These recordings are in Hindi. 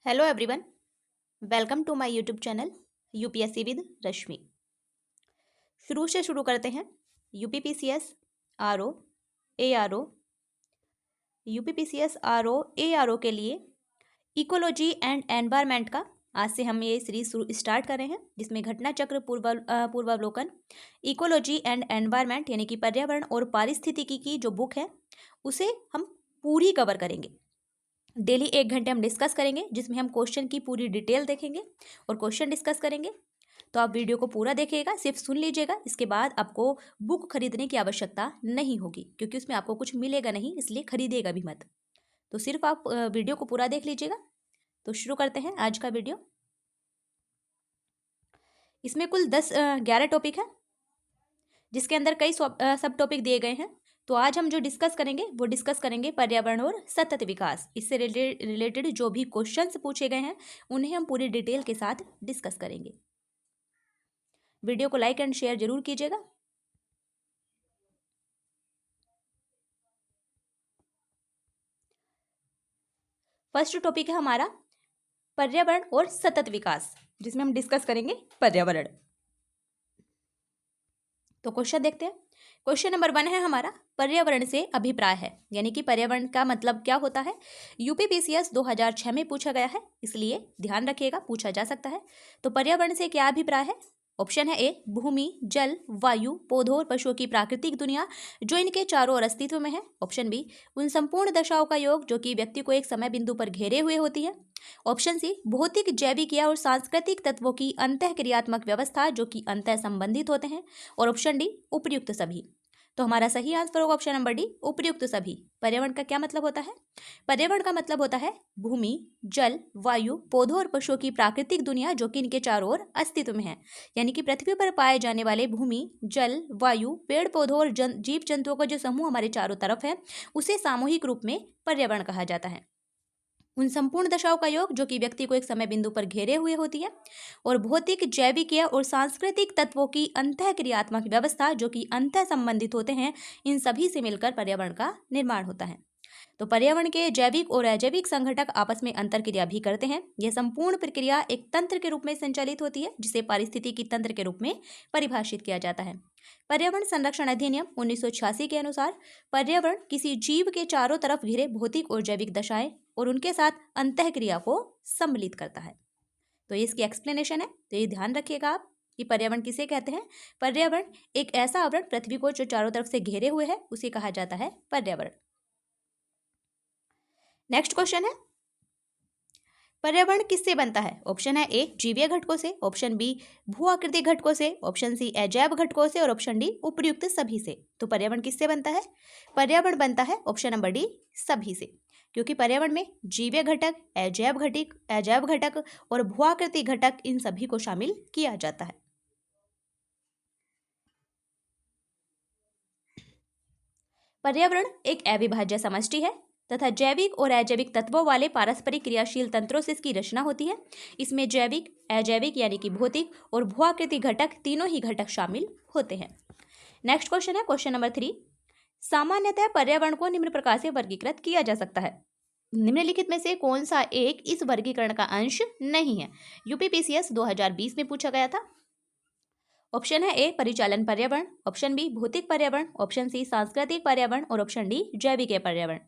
Hello everyone, welcome to my YouTube channel UPSC with Rashmi. शुरू करते हैं। UPPCS RO ARO UPPCS RO ARO के लिए इकोलॉजी एंड एनवायरनमेंट का आज से हम ये सीरीज स्टार्ट कर रहे हैं, जिसमें घटना चक्र पूर्वावलोकन, इकोलॉजी एंड एनवायरनमेंट यानी कि पर्यावरण और पारिस्थितिकी की जो बुक है उसे हम पूरी कवर करेंगे। डेली 1 घंटे हम डिस्कस करेंगे, जिसमें हम क्वेश्चन की पूरी डिटेल देखेंगे और क्वेश्चन डिस्कस करेंगे। तो आप वीडियो को पूरा देखिएगा, सिर्फ सुन लीजिएगा। इसके बाद आपको बुक खरीदने की आवश्यकता नहीं होगी, क्योंकि उसमें आपको कुछ मिलेगा नहीं, इसलिए खरीदेगा भी मत। तो सिर्फ आप वीडियो को पूरा देख लीजिएगा। तो शुरू करते हैं आज का वीडियो। इसमें कुल 11 टॉपिक है, जिसके अंदर कई सब टॉपिक दिए गए हैं। तो आज हम जो डिस्कस करेंगे वो डिस्कस करेंगे पर्यावरण और सतत विकास। इससे रिलेटेड जो भी क्वेश्चंस पूछे गए हैं उन्हें हम पूरी डिटेल के साथ डिस्कस करेंगे। वीडियो को लाइक एंड शेयर जरूर कीजिएगा। फर्स्ट टॉपिक है हमारा पर्यावरण और सतत विकास, जिसमें हम डिस्कस करेंगे पर्यावरण। तो क्वेश्चन देखते हैं। क्वेश्चन नंबर 1 है हमारा, पर्यावरण से अभिप्राय है, यानी कि पर्यावरण का मतलब क्या होता है। यूपीपीसीएस 2006 में पूछा गया है, इसलिए ध्यान रखिएगा, पूछा जा सकता है। तो पर्यावरण से क्या अभिप्राय है। ऑप्शन है ए, भूमि, जल, वायु, पौधों और पशुओं की प्राकृतिक दुनिया जो इनके चारों ओर अस्तित्व में है। ऑप्शन बी, उन संपूर्ण दशाओं का योग जो कि व्यक्ति को एक समय बिंदु पर घेरे हुए होती है। ऑप्शन सी, भौतिक, जैविक या और सांस्कृतिक तत्वों की अंतःक्रियात्मक व्यवस्था जो कि अंतः संबंधित होते हैं। और ऑप्शन डी, उपर्युक्त सभी। तो हमारा सही आंसर होगा ऑप्शन नंबर डी, उपर्युक्त सभी। पर्यावरण का क्या मतलब होता है। पर्यावरण का मतलब होता है भूमि, जल, वायु, पौधों और पशुओं की प्राकृतिक दुनिया जो कि इनके चारों ओर अस्तित्व में है। यानी कि पृथ्वी पर पाए जाने वाले भूमि, जल, वायु, पेड़ पौधों और जीव जंतुओं का जो समूह हमारे चारों तरफ है उसे सामूहिक रूप में पर्यावरण कहा जाता है। उन संपूर्ण दशाओं का योग जो कि व्यक्ति को एक समय बिंदु पर घेरे हुए होती है। और भौतिक, जैविक और सांस्कृतिक तत्वों की अंतःक्रियात्मक व्यवस्था जो कि अंतः संबंधित होते हैं, इन सभी से मिलकर पर्यावरण का निर्माण होता है। तो पर्यावरण के जैविक और अजैविक संघटक आपस में अंतरक्रिया भी करते हैं। यह संपूर्ण प्रक्रिया एक तंत्र के रूप में संचालित होती है, जिसे पारिस्थितिकी तंत्र के रूप में परिभाषित किया जाता है। पर्यावरण संरक्षण अधिनियम 1986 के अनुसार पर्यावरण किसी जीव के चारों तरफ घिरे भौतिक और जैविक दशाएं और उनके साथ अंतःक्रिया को सम्मिलित करता है। तो ये इसकी एक्सप्लेनेशन है। तो ये ध्यान रखिएगा आप कि पर्यावरण किसे कहते हैं। पर्यावरण एक ऐसा आवरण पृथ्वी को जो चारों तरफ से घेरे हुए है उसे कहा जाता है पर्यावरण। नेक्स्ट क्वेश्चन है, पर्यावरण किससे बनता है। ऑप्शन है ए, जीवीय घटकों से। ऑप्शन बी, भू आकृति घटकों से। ऑप्शन सी, अजैव घटकों से। और ऑप्शन डी, उपर्युक्त सभी से। तो पर्यावरण किससे बनता है। पर्यावरण बनता है ऑप्शन नंबर डी, सभी से, क्योंकि पर्यावरण में जीवीय घटक, अजैव घटक और भू आकृति घटक, इन सभी को शामिल किया जाता है। पर्यावरण एक अविभाज्य समष्टि है तथा जैविक और अजैविक तत्वों वाले पारस्परिक क्रियाशील तंत्रों से इसकी रचना होती है। इसमें जैविक, अजैविक यानी कि भौतिक और भू आकृति घटक, तीनों ही घटक शामिल होते हैं। नेक्स्ट क्वेश्चन है क्वेश्चन नंबर 3, सामान्यतः पर्यावरण को निम्न प्रकार से वर्गीकृत किया जा सकता है। निम्नलिखित में से कौन सा एक इस वर्गीकरण का अंश नहीं है। यूपीपीसीएस 2020 में पूछा गया था। ऑप्शन है ए, परिचालन पर्यावरण। ऑप्शन बी, भौतिक पर्यावरण। ऑप्शन सी, सांस्कृतिक पर्यावरण। और ऑप्शन डी, जैविक पर्यावरण।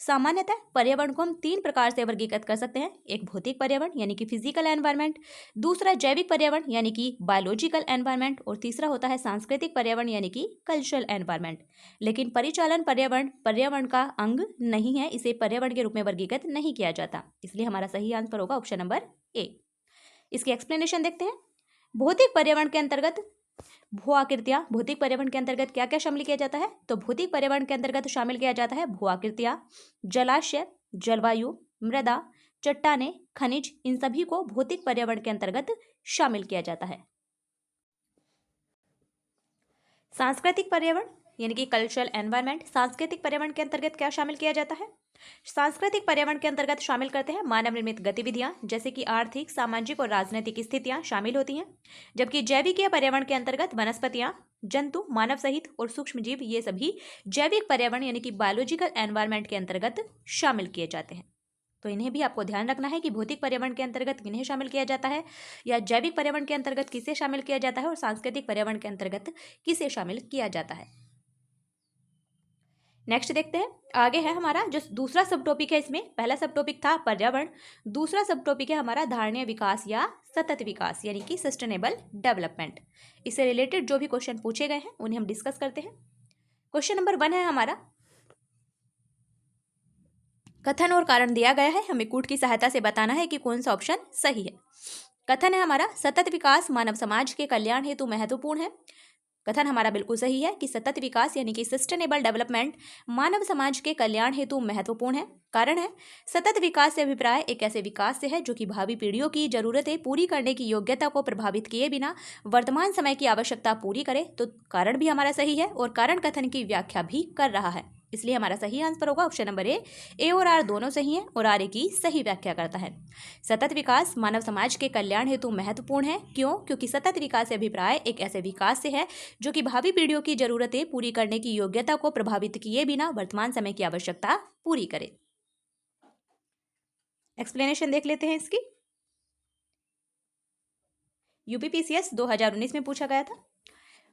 सामान्यतः पर्यावरण को हम 3 प्रकार से वर्गीकृत कर सकते हैं। एक भौतिक पर्यावरण यानी कि फिजिकल एनवायरनमेंट, दूसरा जैविक पर्यावरण यानी कि बायोलॉजिकल एनवायरनमेंट, और तीसरा होता है सांस्कृतिक पर्यावरण यानी कि कल्चरल एनवायरनमेंट। लेकिन परिचालन पर्यावरण पर्यावरण का अंग नहीं है, इसे पर्यावरण के रूप में वर्गीकृत नहीं किया जाता, इसलिए हमारा सही आंसर होगा ऑप्शन नंबर ए। इसकी एक्सप्लेनेशन देखते हैं। भौतिक पर्यावरण के अंतर्गत भू आकृतियां, भौतिक पर्यावरण के अंतर्गत क्या क्या शामिल किया जाता है। तो भौतिक पर्यावरण के अंतर्गत शामिल किया जाता है भू आकृतियां, जलाशय, जलवायु, मृदा, चट्टानें, खनिज, इन सभी को भौतिक पर्यावरण के अंतर्गत शामिल किया जाता है। सांस्कृतिक पर्यावरण यानी कि कल्चरल एनवायरनमेंट, सांस्कृतिक पर्यावरण के अंतर्गत क्या शामिल किया जाता है। सांस्कृतिक पर्यावरण के अंतर्गत शामिल करते हैं मानव निर्मित गतिविधियां, जैसे कि आर्थिक, सामाजिक और राजनीतिक स्थितियां शामिल होती हैं। जबकि जैविक पर्यावरण के अंतर्गत वनस्पतियां, जंतु, मानव सहित और सूक्ष्म जीव, ये सभी जैविक पर्यावरण यानी कि बायोलॉजिकल एनवायरनमेंट के अंतर्गत शामिल किए जाते हैं। तो इन्हें भी आपको ध्यान रखना है कि भौतिक पर्यावरण के अंतर्गत किन्हें शामिल किया जाता है, या जैविक पर्यावरण के अंतर्गत किसे शामिल किया जाता है, और सांस्कृतिक पर्यावरण के अंतर्गत किसे शामिल किया जाता है। नेक्स्ट देखते हैं, आगे है हमारा जो दूसरा सब टॉपिक है, इसमें पहला सब टॉपिक था पर्यावरण, दूसरा सब टॉपिक है हमारा धारणीय विकास या सतत विकास यानी कि सस्टेनेबल डेवलपमेंट। इससे रिलेटेड जो भी क्वेश्चन पूछे गए हैं उन्हें हम डिस्कस करते हैं। क्वेश्चन नंबर 1 है हमारा, कथन और कारण दिया गया है, हमें कूट की सहायता से बताना है कि कौन सा ऑप्शन सही है। कथन है हमारा, सतत विकास मानव समाज के कल्याण हेतु महत्वपूर्ण है। कथन हमारा बिल्कुल सही है कि सतत विकास यानी कि सस्टेनेबल डेवलपमेंट मानव समाज के कल्याण हेतु महत्वपूर्ण है। कारण है, सतत विकास से अभिप्राय एक ऐसे विकास से है जो कि भावी पीढ़ियों की जरूरतें पूरी करने की योग्यता को प्रभावित किए बिना वर्तमान समय की आवश्यकता पूरी करे। तो कारण भी हमारा सही है और कारण कथन की व्याख्या भी कर रहा है, इसलिए हमारा सही आंसर होगा ऑप्शन नंबर ए और आर दोनों सही हैं और आर ए की सही व्याख्या करता है। सतत विकास मानव समाज के कल्याण हेतु महत्वपूर्ण है। क्यों? क्योंकि सतत विकास से अभिप्राय एक ऐसे विकास से है जो कि भावी पीढ़ियों की जरूरतें पूरी करने की योग्यता को प्रभावित किए बिना वर्तमान समय की आवश्यकता पूरी करे। एक्सप्लेनेशन देख लेते हैं इसकी। यूपीपीसीएस 2019 में पूछा गया था।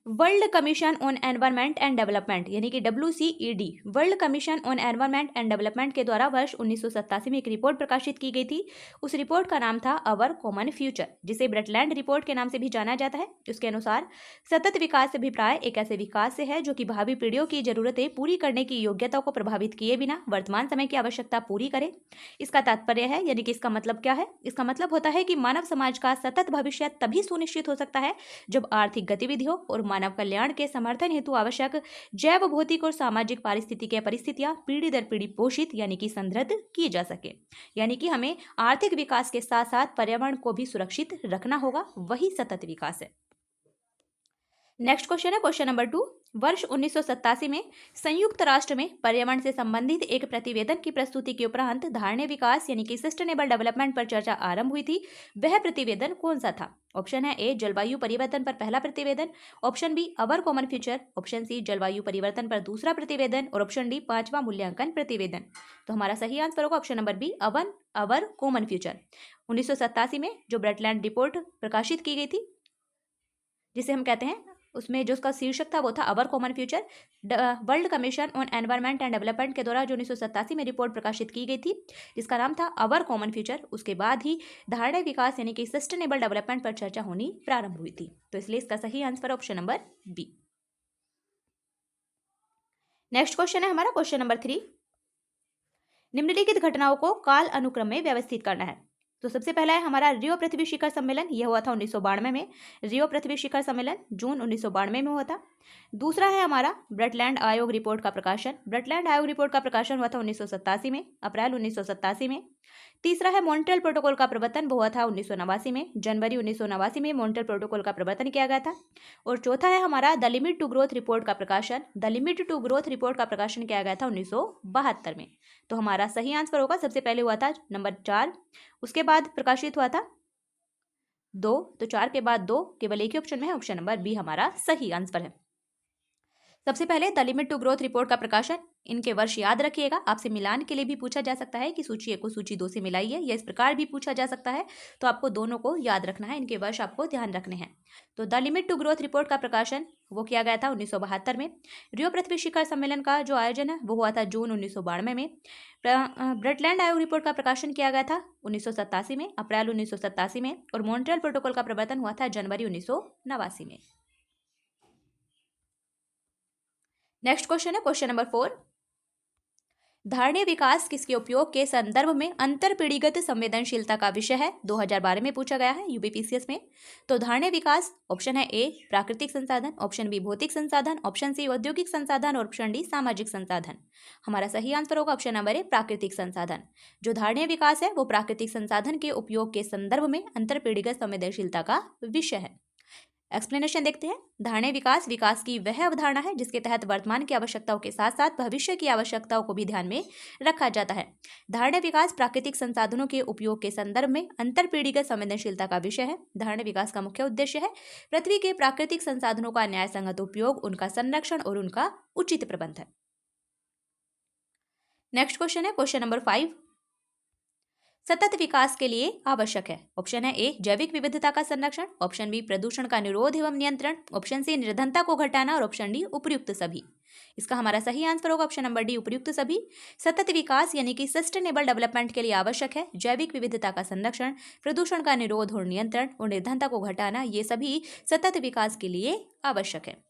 World commission on environment and development यानी कि WCED, world commission on environment and development के द्वारा वर्ष 1987 में एक रिपोर्ट प्रकाशित की गई थी। उस रिपोर्ट का नाम था अवर कॉमन फ्यूचर, जिसे ब्रटलैंड रिपोर्ट के नाम से भी जाना जाता है। उसके अनुसार सतत विकास से अभिप्राय एक ऐसे विकास से है जो कि भावी पीढ़ियों की जरूरतें पूरी करने की योग्यता को प्रभावित किए बिना वर्तमान समय की आवश्यकता पूरी करे। इसका तात्पर्य है, यानी कि इसका मतलब क्या है? इसका मतलब होता है कि मानव समाज का सतत भविष्य तभी सुनिश्चित हो सकता है जब आर्थिक गतिविधियों और मानव कल्याण के समर्थन हेतु आवश्यक जैव भौतिक और सामाजिक पारिस्थितिकीय परिस्थितियां पीढ़ी दर पीढ़ी पोषित यानी कि संदृढ़ की जा सके। यानी कि हमें आर्थिक विकास के साथ साथ पर्यावरण को भी सुरक्षित रखना होगा, वही सतत विकास है। नेक्स्ट क्वेश्चन है क्वेश्चन नंबर 2। वर्ष 1987 में संयुक्त राष्ट्र में पर्यावरण से संबंधित एक प्रतिवेदन की प्रस्तुति के उपरांत धारणीय विकास यानी कि सस्टेनेबल डेवलपमेंट पर चर्चा आरंभ हुई थी। वह प्रतिवेदन कौन सा था? ऑप्शन है ए जलवायु परिवर्तन पर पहला प्रतिवेदन, option B our common future, option C जलवायु परिवर्तन पर दूसरा प्रतिवेदन और ऑप्शन डी 5वां मूल्यांकन प्रतिवेदन। तो हमारा सही आंसर होगा option number B our common future. 1987 में जो ब्रटलैंड रिपोर्ट प्रकाशित की गई थी, जिसे हम कहते हैं, उसमें जो उसका शीर्षक था वो था अवर common future. World commission on environment and development के द्वारा जो 1987 में रिपोर्ट प्रकाशित की गई थी, जिसका नाम था अवर कॉमन फ्यूचर, उसके बाद ही धारणीय विकास यानी कि सस्टेनेबल डेवलपमेंट पर चर्चा होनी प्रारंभ हुई थी। तो इसलिए इसका सही answer option number B. Next question है हमारा क्वेश्चन नंबर 3। निम्नलिखित घटनाओं को काल अनुक्रम में व्यवस्थित करना है। तो सबसे पहला है हमारा रियो पृथ्वी शिखर सम्मेलन, यह हुआ था 1992 में। रियो पृथ्वी शिखर सम्मेलन जून 1992 में हुआ था। दूसरा है हमारा ब्रटलैंड आयोग रिपोर्ट का प्रकाशन। ब्रटलैंड आयोग रिपोर्ट का प्रकाशन हुआ था 1987 में, अप्रैल 1987 में। तीसरा है मॉन्ट्रियल प्रोटोकॉल का प्रवर्तन, वो हुआ था 1989 में, जनवरी 1989 में मॉन्ट्रियल प्रोटोकॉल का प्रवर्तन किया गया था। और चौथा है हमारा the limit to growth report का प्रकाशन। The limit to growth report का प्रकाशन किया गया था 1972 में। तो हमारा सही आंसर होगा, सबसे पहले हुआ था नंबर 4, उसके बाद प्रकाशित हुआ था 2, तो 4 के बाद 2 केवल एक ही ऑप्शन में है, ऑप्शन नंबर बी हमारा सही आंसर है। सबसे पहले the limit to growth report का प्रकाशन, इनके वर्ष याद रखिएगा। आपसे मिलान के लिए भी पूछा जा सकता है कि सूची 1 को सूची 2 से मिलाइए, या इस प्रकार भी पूछा जा सकता है, तो आपको दोनों को याद रखना है, इनके वर्ष आपको ध्यान रखने हैं। तो the limit to growth report का प्रकाशन वो किया गया था 1972 में। रियो पृथ्वी शिखर सम्मेलन का जो आयोजन है वो हुआ था जून 1992 में। ब्रटलैंड आयोग रिपोर्ट का प्रकाशन किया गया था 1987 में, अप्रैल 1987 में। और मॉन्ट्रियल प्रोटोकॉल का प्रवर्तन हुआ था जनवरी 1989 में। नेक्स्ट क्वेश्चन है क्वेश्चन नंबर 4। धारणीय विकास किसके उपयोग के संदर्भ में अंतर पीढ़ीगत संवेदनशीलता का विषय है? 2012 में पूछा गया है यूपीपीसीएस में। तो धारणीय विकास ऑप्शन है ए प्राकृतिक संसाधन, ऑप्शन बी भौतिक संसाधन, ऑप्शन सी औद्योगिक संसाधन और ऑप्शन डी सामाजिक संसाधन। हमारा सही आंसर होगा ऑप्शन नंबर ए प्राकृतिक संसाधन। जो धारणीय विकास है वो प्राकृतिक संसाधन के उपयोग के संदर्भ में अंतर पीढ़ीगत संवेदनशीलता का विषय है। एक्सप्लेनेशन देखते हैं। धारणीय विकास विकास की वह अवधारणा है जिसके तहत वर्तमान की आवश्यकताओं के साथ साथ भविष्य की आवश्यकताओं को भी ध्यान में रखा जाता है। धारणीय विकास प्राकृतिक संसाधनों के उपयोग के संदर्भ में अंतर पीढ़ीगत संवेदनशीलता का विषय है। धारणीय विकास का मुख्य उद्देश्य है पृथ्वी के प्राकृतिक संसाधनों का न्यायसंगत उपयोग, उनका संरक्षण और उनका उचित प्रबंधन। नेक्स्ट क्वेश्चन है क्वेश्चन नंबर 5। सतत विकास के लिए आवश्यक है? ऑप्शन है ए जैविक विविधता का संरक्षण, ऑप्शन बी प्रदूषण का निरोध एवं नियंत्रण, ऑप्शन सी निर्धनता को घटाना और ऑप्शन डी उपयुक्त सभी। इसका हमारा सही आंसर होगा ऑप्शन नंबर डी उपयुक्त सभी। सतत विकास यानी कि सस्टेनेबल डेवलपमेंट के लिए आवश्यक है जैविक विविधता का संरक्षण, प्रदूषण का निरोध और नियंत्रण और निर्धनता को घटाना, ये सभी सतत विकास के लिए आवश्यक है।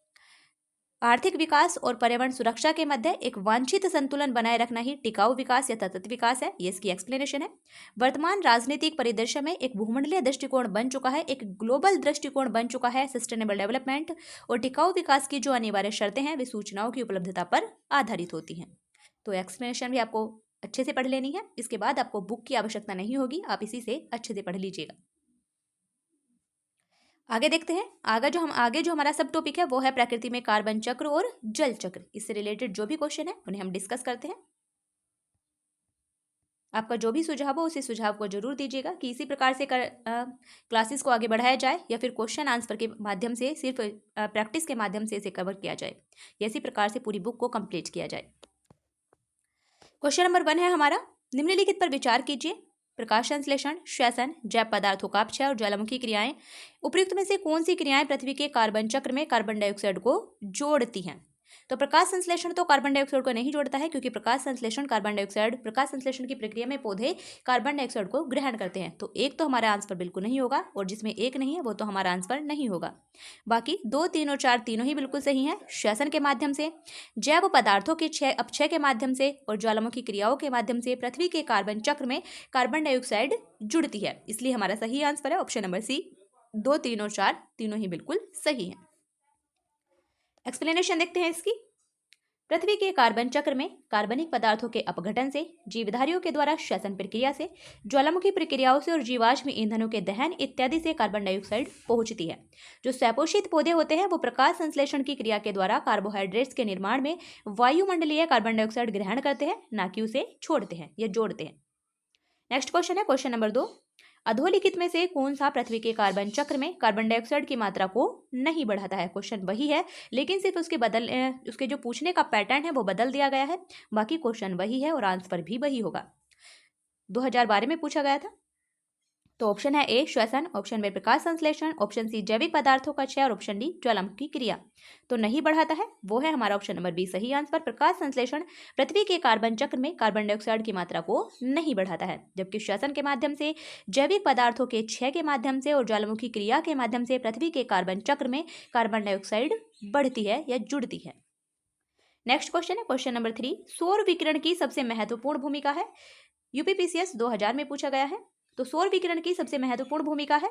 आर्थिक विकास और पर्यावरण सुरक्षा के मध्य एक वांछित संतुलन बनाए रखना ही टिकाऊ विकास या सतत विकास है, ये इसकी एक्सप्लेनेशन है। वर्तमान राजनीतिक परिदृश्य में एक भूमंडलीय दृष्टिकोण बन चुका है, एक ग्लोबल दृष्टिकोण बन चुका है सस्टेनेबल डेवलपमेंट और टिकाऊ विकास की जो अनिवार्य शर्तें हैं वे सूचनाओं की उपलब्धता पर आधारित होती हैं। तो एक्सप्लेनेशन भी आपको अच्छे से पढ़ लेनी है, इसके बाद आपको बुक की आवश्यकता नहीं होगी, आप इसी से अच्छे से पढ़ लीजिएगा। आगे देखते हैं। आगे जो हमारा सब टॉपिक है वो है प्रकृति में कार्बन चक्र और जल चक्र। इससे रिलेटेड जो भी क्वेश्चन है उन्हें हम डिस्कस करते हैं। आपका जो भी सुझाव हो उसी सुझाव को जरूर दीजिएगा कि इसी प्रकार से क्लासेस को आगे बढ़ाया जाए या फिर क्वेश्चन आंसर के माध्यम से सिर्फ प्रैक्टिस के माध्यम से इसे कवर किया जाए, इसी प्रकार से पूरी बुक को कंप्लीट किया जाए। क्वेश्चन नंबर 1 है हमारा, निम्नलिखित पर विचार कीजिए। प्रकाश संश्लेषण, श्वसन, जैव पदार्थों का अपक्षय और ज्वालामुखी क्रियाएं, उपयुक्त में से कौन सी क्रियाएं पृथ्वी के कार्बन चक्र में कार्बन डाइऑक्साइड को जोड़ती हैं? तो प्रकाश संश्लेषण तो कार्बन डाइऑक्साइड को नहीं जोड़ता है, क्योंकि प्रकाश संश्लेषण की प्रक्रिया में पौधे कार्बन डाइऑक्साइड को ग्रहण करते हैं। तो एक तो हमारा आंसर बिल्कुल नहीं होगा और जिसमें एक नहीं है वो तो हमारा आंसर नहीं होगा। बाकी 2, 3 और 4 तीनों ही बिल्कुल सही हैं। श्वसन के माध्यम से, जैव पदार्थों के अपक्षय के माध्यम से और ज्वालामुखी क्रियाओं के माध्यम से पृथ्वी के कार्बन चक्र में कार्बन डाइऑक्साइड जुड़ती है, इसलिए हमारा सही आंसर है ऑप्शन नंबर सी। 2, 3 और 4 तीनों ही बिल्कुल सही हैं। एक्सप्लेनेशन देखते हैं इसकी। पृथ्वी के कार्बन चक्र में कार्बनिक पदार्थों के अपघटन से, जीवधारियों के द्वारा श्वसन प्रक्रिया से, ज्वालामुखी प्रक्रियाओं से और जीवाश्म ईंधनों के दहन इत्यादि से कार्बन डाइऑक्साइड पहुंचती है। जो स्वपोषित पौधे होते हैं वो प्रकाश संश्लेषण की क्रिया के द्वारा कार्बोहाइड्रेट्स के निर्माण में वायुमंडलीय कार्बन डाइऑक्साइड ग्रहण करते हैं, ना कि उसे छोड़ते हैं या जोड़ते हैं। नेक्स्ट क्वेश्चन है क्वेश्चन नंबर 2, अधोलिखित में से कौन सा पृथ्वी के कार्बन चक्र में कार्बन डाइऑक्साइड की मात्रा को नहीं बढ़ाता है? क्वेश्चन वही है, लेकिन सिर्फ उसके जो पूछने का पैटर्न है वो बदल दिया गया है, बाकी क्वेश्चन वही है और आंसर भी वही होगा। 2012 में पूछा गया था। तो ऑप्शन है ए श्वसन, ऑप्शन बी प्रकाश संश्लेषण, ऑप्शन सी जैविक पदार्थों का क्षय और ऑप्शन डी ज्वालामुखी क्रिया। तो नहीं बढ़ाता है वो है हमारा ऑप्शन नंबर बी सही आंसर। प्रकाश संश्लेषण पृथ्वी के कार्बन चक्र में कार्बन डाइऑक्साइड की मात्रा को नहीं बढ़ाता है, जबकि श्वसन के माध्यम से, जैविक पदार्थों के क्षय के माध्यम से और ज्वालामुखी क्रिया के माध्यम से पृथ्वी के कार्बन चक्र में कार्बन डाइऑक्साइड बढ़ती है या जुड़ती है। नेक्स्ट क्वेश्चन है क्वेश्चन नंबर 3, सौर विकिरण की सबसे महत्वपूर्ण भूमिका है। यूपीपीसीएस 2000 में पूछा गया है। तो सौर विकिरण की सबसे महत्वपूर्ण भूमिका है।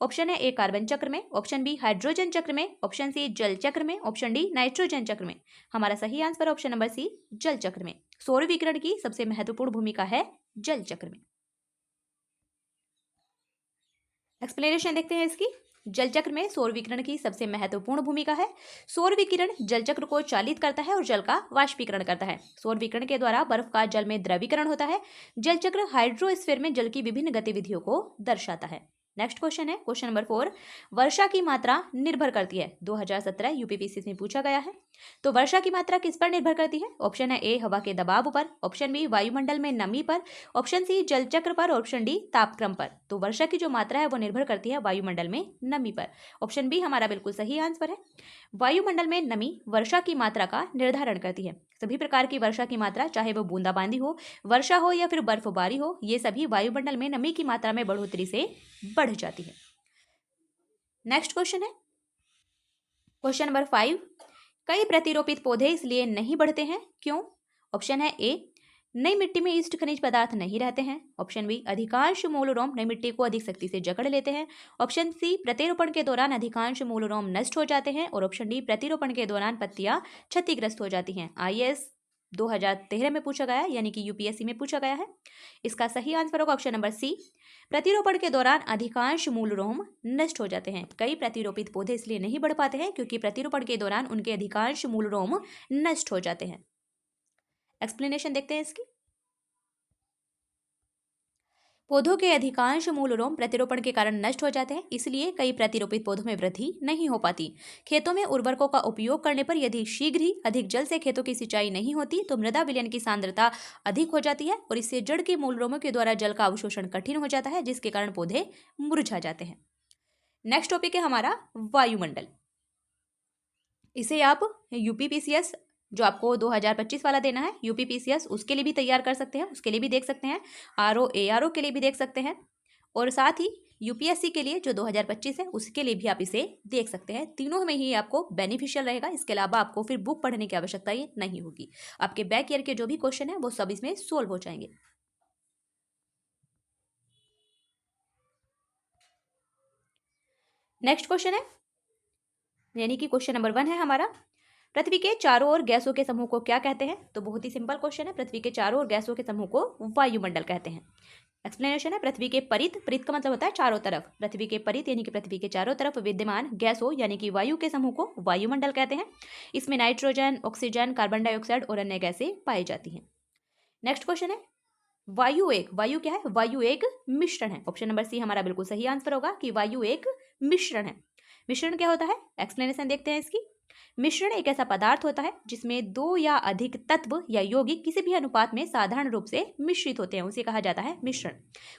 ऑप्शन है ए कार्बन चक्र में, ऑप्शन बी हाइड्रोजन चक्र में, ऑप्शन सी जल चक्र में, ऑप्शन डी नाइट्रोजन चक्र में। हमारा सही आंसर ऑप्शन नंबर सी जल चक्र में। सौर विकिरण की सबसे महत्वपूर्ण भूमिका है जल चक्र में। एक्सप्लेनेशन देखते हैं इसकी। जल चक्र में सौर विकिरण की सबसे महत्वपूर्ण भूमिका है। सौर विकिरण जल चक्र को चालित करता है और जल का वाष्पीकरण करता है। सौर विकिरण के द्वारा बर्फ का जल में द्रवीकरण होता है। जल चक्र हाइड्रोस्फीयर में जल की विभिन्न गतिविधियों को दर्शाता है। नेक्स्ट क्वेश्चन है क्वेश्चन नंबर 4, वर्षा की मात्रा निर्भर करती है। 2017 यूपीपीसीएस में पूछा गया है। तो वर्षा की मात्रा किस पर निर्भर करती है? ऑप्शन है ए हवा के दबाव पर, ऑप्शन बी वायुमंडल में नमी पर, ऑप्शन सी जल चक्र पर, ऑप्शन डी तापक्रम पर। तो वर्षा की जो मात्रा है वो निर्भर करती है वायुमंडल में नमी पर। ऑप्शन बी हमारा बिल्कुल सही आंसर है। वायुमंडल में नमी वर्षा की मात्रा का निर्धारण करती है। सभी प्रकार की वर्षा की मात्रा, चाहे वो बूंदाबांदी हो, वर्षा हो या फिर बर्फबारी हो, ये सभी वायुमंडल में नमी की मात्रा में बढ़ोतरी से बढ़ जाती है। नेक्स्ट क्वेश्चन है क्वेश्चन नंबर 5, कई प्रतिरोपित पौधे इसलिए नहीं बढ़ते हैं, क्यों? ऑप्शन है ए नई मिट्टी में ईस्ट खनिज पदार्थ नहीं रहते हैं, ऑप्शन बी अधिकांश मूलरोम नई मिट्टी को अधिक सख्ती से जकड़ लेते हैं, ऑप्शन सी प्रतिरोपण के दौरान अधिकांश मूलरोम नष्ट हो जाते हैं और ऑप्शन डी प्रतिरोपण के दौरान पत्तियां क्षतिग्रस्त हो जाती हैं। आईएएस 2013 में पूछा गया है, यानी कि यूपीएससी में पूछा गया है। इसका सही आंसर होगा ऑप्शन नंबर सी, प्रतिरोपण के दौरान अधिकांश मूलरोम नष्ट हो जाते हैं। कई प्रतिरोपित पौधे इसलिए नहीं बढ़ पाते हैं क्योंकि प्रतिरोपण के दौरान उनके अधिकांश मूलरोम नष्ट हो जाते हैं। एक्सप्लेनेशन देखते हैं इसकी। पौधों के अधिकांश मूल रोम प्रतिरोपण के कारण नष्ट हो जाते हैं, इसलिए कई प्रतिरोपित पौधों में वृद्धि नहीं हो पाती। खेतों में उर्वरकों का उपयोग करने पर यदि शीघ्र ही अधिक जल से खेतों की सिंचाई नहीं होती तो मृदा विलयन की सांद्रता अधिक हो जाती है और इससे जड़ के मूल रोमों के द्वारा जल का अवशोषण कठिन हो जाता है, जिसके कारण पौधे मुरझा जाते हैं। नेक्स्ट टॉपिक है हमारा वायुमंडल। इसे आप यूपीपीसीएस जो आपको 2025 वाला देना है यूपीपीसीएस उसके लिए भी तैयार कर सकते हैं, उसके लिए भी देख सकते हैं, आरओ एआरओ के लिए भी देख सकते हैं और साथ ही यूपीएससी के लिए जो 2025 है उसके लिए भी आप इसे देख सकते हैं। तीनों में ही आपको बेनिफिशियल रहेगा। इसके अलावा आपको फिर बुक पढ़ने की आवश्यकता ही नहीं होगी। आपके बैक ईयर के जो भी क्वेश्चन है वो सब इसमें सोल्व हो जाएंगे। नेक्स्ट क्वेश्चन है यानी कि क्वेश्चन नंबर 1 है हमारा, पृथ्वी के चारों ओर गैसों के समूह को क्या कहते हैं? तो बहुत ही सिंपल क्वेश्चन है। पृथ्वी के चारों ओर गैसों के समूह को वायुमंडल कहते हैं। एक्सप्लेनेशन है, पृथ्वी के परित, परित का मतलब होता है चारों तरफ, पृथ्वी के परित यानी कि पृथ्वी के चारों तरफ विद्यमान गैसों यानी कि वायु के समूह को वायुमंडल कहते हैं। इसमें नाइट्रोजन, ऑक्सीजन, कार्बन डाइऑक्साइड और अन्य गैसें पाई जाती हैं। नेक्स्ट क्वेश्चन है, वायु क्या है? वायु एक मिश्रण है। ऑप्शन नंबर सी हमारा बिल्कुल सही आंसर होगा कि वायु एक मिश्रण है। मिश्रण क्या होता है? एक्सप्लेनेशन देखते हैं इसकी। मिश्रण एक ऐसा पदार्थ होता है जिसमें दो या अधिक तत्व या यौगिक किसी भी अनुपात में साधारण रूप से मिश्रित होते हैं, उसे कहा जाता है मिश्रण।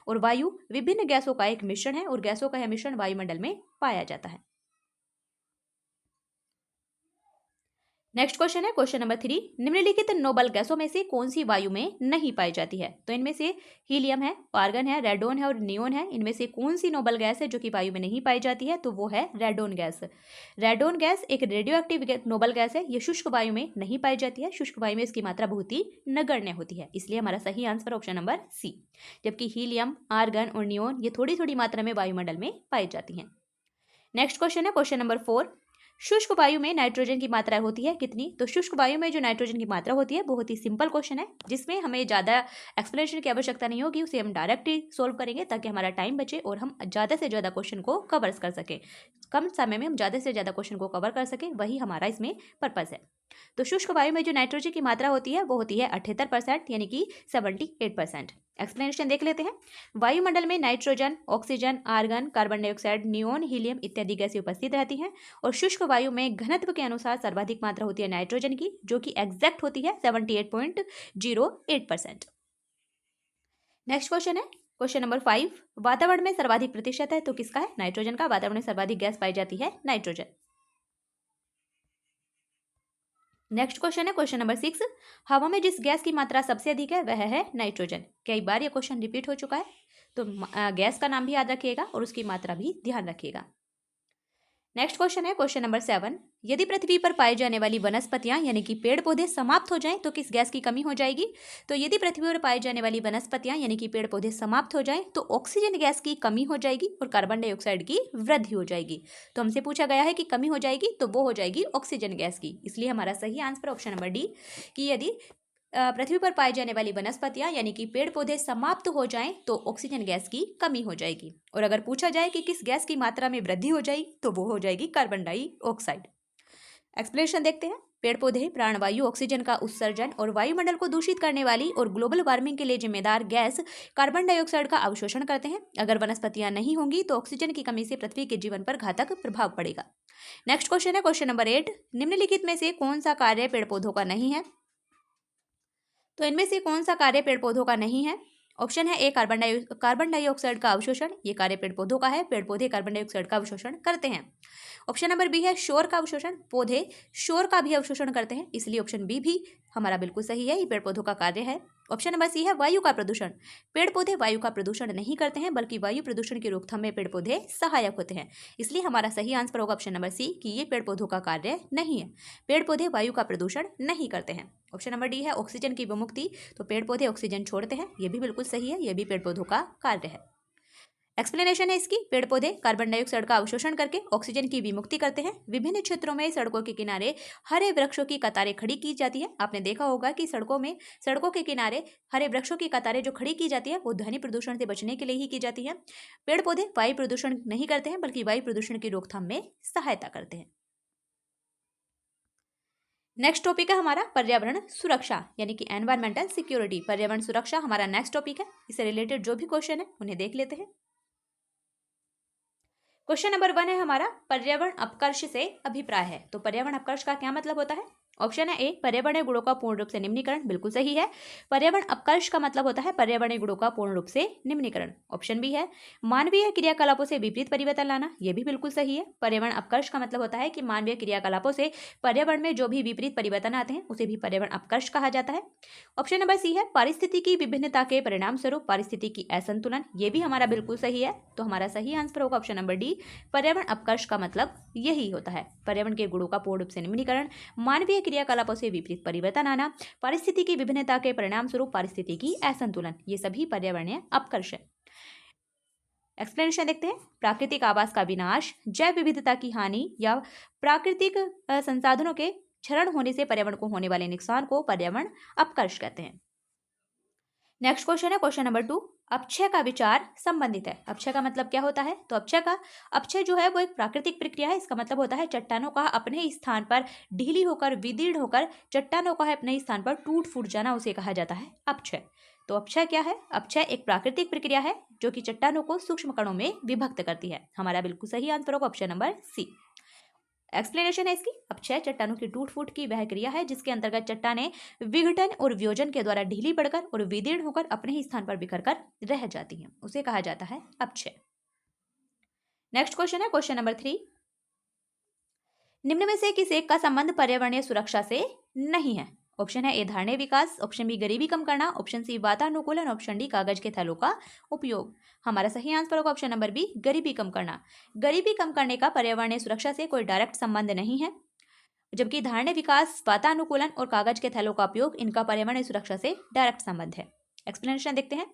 और वायु विभिन्न गैसों का एक मिश्रण है और गैसों का यह मिश्रण वायुमंडल में पाया जाता है। नेक्स्ट क्वेश्चन है क्वेश्चन नंबर 3, निम्नलिखित नोबल गैसों में से कौन सी वायु में नहीं पाई जाती है? तो इनमें से हीलियम है, आर्गन है, रेडोन है और नियोन है। इनमें से कौन सी नोबल गैस है जो कि वायु में नहीं पाई जाती है? तो वो है रेडोन गैस। रेडोन गैस एक रेडियो एक्टिव नोबल गैस है। ये शुष्क वायु में नहीं पाई जाती है। शुष्क वायु में इसकी मात्रा बहुत ही नगण्य होती है, इसलिए हमारा सही आंसर ऑप्शन नंबर सी। जबकि हीलियम, आर्गन और नियोन ये थोड़ी थोड़ी मात्रा में वायुमंडल में पाई जाती हैं। नेक्स्ट क्वेश्चन है क्वेश्चन नंबर 4, शुष्क वायु में नाइट्रोजन की मात्रा होती है कितनी? तो शुष्क वायु में जो नाइट्रोजन की मात्रा होती है बहुत ही सिंपल क्वेश्चन है, जिसमें हमें ज़्यादा एक्सप्लेनेशन की आवश्यकता नहीं होगी। उसे हम डायरेक्ट ही सोल्व करेंगे ताकि हमारा टाइम बचे और हम ज़्यादा से ज़्यादा क्वेश्चन को कवर कर सकें। कम समय में हम ज़्यादा से ज़्यादा क्वेश्चन को कवर कर सकें, वही हमारा इसमें पर्पज़ है। तो शुष्क वायु में जो नाइट्रोजन की मात्रा होती है वो होती है 78% यानी कि 78%। एक्सप्लेनेशन देख लेते हैं। वायुमंडल में nitrogen, oxygen, argon, carbon dioxide, neon, helium इत्यादि गैसें उपस्थित रहती हैं और शुष्क वायु में घनत्व के अनुसार सर्वाधिक मात्रा होती है नाइट्रोजन की, जो कि एग्जैक्ट होती है 78.08%। नेक्स्ट क्वेश्चन है क्वेश्चन नंबर 5, वातावरण में सर्वाधिक प्रतिशत है तो किसका है? नाइट्रोजन का। वातावरण में सर्वाधिक गैस पाई जाती है नाइट्रोजन। नेक्स्ट क्वेश्चन है क्वेश्चन नंबर 6, हवा में जिस गैस की मात्रा सबसे अधिक है वह है नाइट्रोजन। कई बार ये क्वेश्चन रिपीट हो चुका है, तो गैस का नाम भी याद रखिएगा और उसकी मात्रा भी ध्यान रखिएगा। नेक्स्ट क्वेश्चन है क्वेश्चन नंबर 7, यदि पृथ्वी पर पाई जाने वाली वनस्पतियां यानी कि पेड़ पौधे समाप्त हो जाएं तो किस गैस की कमी हो जाएगी? तो यदि पृथ्वी पर पाई जाने वाली वनस्पतियां यानी कि पेड़ पौधे समाप्त हो जाएं तो ऑक्सीजन गैस की कमी हो जाएगी और कार्बन डाइऑक्साइड की वृद्धि हो जाएगी। तो हमसे पूछा गया है कि कमी हो जाएगी, तो वो हो जाएगी ऑक्सीजन गैस की। इसलिए हमारा सही आंसर ऑप्शन नंबर डी कि यदि पृथ्वी पर पाई जाने वाली वनस्पतियां यानी कि पेड़ पौधे समाप्त हो जाएं तो ऑक्सीजन गैस की कमी हो जाएगी। और अगर पूछा जाए कि किस गैस की मात्रा में वृद्धि हो जाएगी तो वो हो जाएगी कार्बन डाइऑक्साइड। एक्सप्लेनेशन देखते हैं। पेड़ पौधे प्राणवायु ऑक्सीजन का उत्सर्जन और वायुमंडल को दूषित करने वाली और ग्लोबल वार्मिंग के लिए जिम्मेदार गैस कार्बन डाइऑक्साइड का अवशोषण करते हैं। अगर वनस्पतियां नहीं होंगी तो ऑक्सीजन की कमी से पृथ्वी के जीवन पर घातक प्रभाव पड़ेगा। नेक्स्ट क्वेश्चन है क्वेश्चन नंबर 8, निम्नलिखित में से कौन सा कार्य पेड़ पौधों का नहीं है? तो इनमें से कौन सा कार्य पेड़ पौधों का नहीं है? ऑप्शन है ए कार्बन डाइऑक्साइड का अवशोषण। ये कार्य पेड़ पौधों का है। पेड़ पौधे कार्बन डाइऑक्साइड का अवशोषण करते हैं। ऑप्शन नंबर बी है शोर का अवशोषण। पौधे शोर का भी अवशोषण करते हैं, इसलिए ऑप्शन बी भी हमारा बिल्कुल सही है, ये पेड़ पौधों का कार्य है। ऑप्शन नंबर सी है वायु का प्रदूषण। पेड़ पौधे वायु का प्रदूषण नहीं करते हैं, बल्कि वायु प्रदूषण की रोकथाम में पेड़ पौधे सहायक होते हैं। इसलिए हमारा सही आंसर होगा ऑप्शन नंबर सी कि ये पेड़ पौधों का कार्य नहीं है। पेड़ पौधे वायु का प्रदूषण नहीं करते हैं। ऑप्शन नंबर डी है ऑक्सीजन की विमुक्ति। तो पेड़ पौधे ऑक्सीजन छोड़ते हैं, ये भी बिल्कुल सही है, ये भी पेड़ पौधों का कार्य है। एक्सप्लेनेशन है इसकी, पेड़ पौधे कार्बन डाइऑक्साइड का अवशोषण करके ऑक्सीजन की विमुक्ति करते हैं। विभिन्न क्षेत्रों में सड़कों के किनारे हरे वृक्षों की कतारें खड़ी की जाती है। आपने देखा होगा कि सड़कों के किनारे हरे वृक्षों की कतारें जो खड़ी की जाती है वो ध्वनि प्रदूषण से बचने के लिए ही की जाती है। पेड़ पौधे वायु प्रदूषण नहीं करते हैं, बल्कि वायु प्रदूषण की रोकथाम में सहायता करते हैं। नेक्स्ट टॉपिक है हमारा पर्यावरण सुरक्षा यानी कि एनवायरमेंटल सिक्योरिटी। पर्यावरण सुरक्षा हमारा नेक्स्ट टॉपिक है। इससे रिलेटेड जो भी क्वेश्चन है उन्हें देख लेते हैं। क्वेश्चन नंबर 1 है हमारा, पर्यावरण अपकर्ष से अभिप्राय है। तो पर्यावरण अपकर्ष का क्या मतलब होता है? ऑप्शन है ए, पर्यावरणीय गुणों का पूर्ण रूप से निम्नीकरण, बिल्कुल सही है। पर्यावरण अपकर्ष का मतलब होता है पर्यावरणीय गुणों का पूर्ण रूप से निम्नीकरण। ऑप्शन बी है, मानवीय क्रियाकलापों से विपरीत परिवर्तन लाना, यह भी बिल्कुल सही है। पर्यावरण अपकर्ष का मतलब होता है कि मानवीय क्रियाकलापों से पर्यावरण में जो भी विपरीत परिवर्तन आते हैं उसे भी पर्यावरण अपकर्ष कहा जाता है। ऑप्शन नंबर सी है, पारिस्थितिकी विभिन्नता के परिणाम स्वरूप पारिस्थितिकी असंतुलन, ये भी हमारा बिल्कुल सही है। तो हमारा सही आंसर होगा ऑप्शन नंबर डी, पर्यावरण अपकर्ष का मतलब यही होता है, पर्यावरण के गुणों का पूर्ण रूप से निम्नीकरण, मानवीय क्रियाकलापों से विपरीत परिवर्तन आना, पारिस्थितिकी विभिन्नता के परिणाम स्वरूप पारिस्थितिकी असंतुलन, ये सभी पर्यावरणीय अपकर्ष है। एक्सप्लेनेशन देखते हैं। प्राकृतिक आवास का विनाश, जैव विविधता की हानि या प्राकृतिक संसाधनों के क्षरण होने से पर्यावरण को होने वाले नुकसान को पर्यावरण अपकर्ष कहते हैं। नेक्स्ट क्वेश्चन है क्वेश्चन नंबर 2, अपक्षय का विचार संबंधित है। अपक्षय का मतलब क्या होता है? तो अपक्षय जो है वो एक प्राकृतिक प्रक्रिया है। इसका मतलब होता है चट्टानों का अपने ही स्थान पर ढीली होकर, विदीर्ण होकर चट्टानों का है अपने ही स्थान पर टूट फूट जाना, उसे कहा जाता है अपक्षय। तो अपक्षय क्या है? अपक्षय एक प्राकृतिक प्रक्रिया है जो कि चट्टानों को सूक्ष्म कणों में विभक्त करती है। हमारा बिल्कुल सही आंसर होगा ऑप्शन नंबर सी। एक्सप्लेनेशन है इसकी, अपक्षय चट्टानों की टूट फूट की वह क्रिया है जिसके अंतर्गत चट्टानें विघटन और वियोजन के द्वारा ढीली पड़कर और विदीर्ण होकर अपने ही स्थान पर बिखर कर रह जाती हैं, उसे कहा जाता है अपक्षय। नेक्स्ट क्वेश्चन है क्वेश्चन नंबर 3, निम्न में से किस एक का संबंध पर्यावरणीय सुरक्षा से नहीं है? ऑप्शन है ए, धारणीय विकास, ऑप्शन बी, गरीबी कम करना, ऑप्शन सी, वातानुकूलन, ऑप्शन डी, कागज के थैलों का उपयोग। हमारा सही आंसर होगा ऑप्शन नंबर बी, गरीबी कम करना। गरीबी कम करने का पर्यावरणीय सुरक्षा से कोई डायरेक्ट संबंध नहीं है, जबकि धारणीय विकास, वातानुकूलन और कागज के थैलों का उपयोग, इनका पर्यावरणीय सुरक्षा से डायरेक्ट संबंध है। एक्सप्लेनेशन देखते हैं।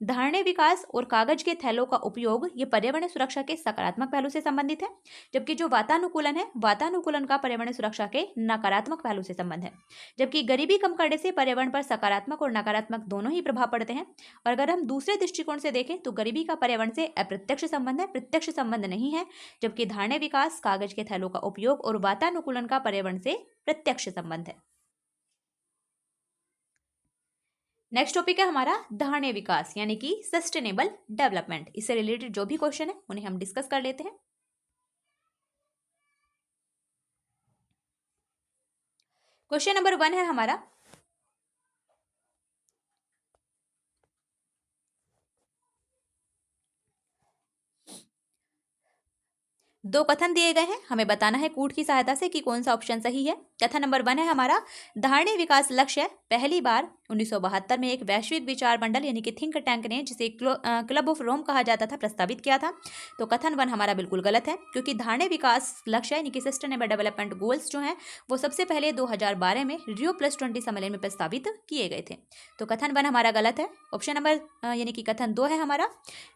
धारणीय विकास और कागज के थैलों का उपयोग ये पर्यावरणीय सुरक्षा के सकारात्मक पहलू से संबंधित है, जबकि जो वातानुकूलन है, वातानुकूलन का पर्यावरणीय सुरक्षा के नकारात्मक पहलू से संबंध है। जबकि गरीबी कम करने से पर्यावरण पर सकारात्मक और नकारात्मक दोनों ही प्रभाव पड़ते हैं। और अगर हम दूसरे दृष्टिकोण से देखें तो गरीबी का पर्यावरण से अप्रत्यक्ष संबंध है, प्रत्यक्ष संबंध नहीं है, जबकि धारणीय विकास, कागज के थैलों का उपयोग और वातानुकूलन का पर्यावरण से प्रत्यक्ष संबंध है। नेक्स्ट टॉपिक है हमारा धारणीय विकास यानी कि सस्टेनेबल डेवलपमेंट। इससे रिलेटेड जो भी क्वेश्चन है उन्हें हम डिस्कस कर लेते हैं। क्वेश्चन नंबर 1 है हमारा, दो कथन दिए गए हैं, हमें बताना है कूट की सहायता से कि कौन सा ऑप्शन सही है। कथन नंबर 1 है हमारा, धारणीय विकास लक्ष्य पहली बार 1972 में एक वैश्विक विचार मंडल यानी कि थिंक टैंक ने, जिसे क्लब ऑफ रोम कहा जाता था, प्रस्तावित किया था। तो कथन 1 हमारा बिल्कुल गलत है, क्योंकि धारणीय विकास लक्ष्य यानी कि सस्टेनेबल डेवलपमेंट गोल्स जो हैं वो सबसे पहले 2012 में Rio+20 सम्मेलन में प्रस्तावित किए गए थे। तो कथन 1 हमारा गलत है। ऑप्शन नंबर यानी कि कथन 2 है हमारा,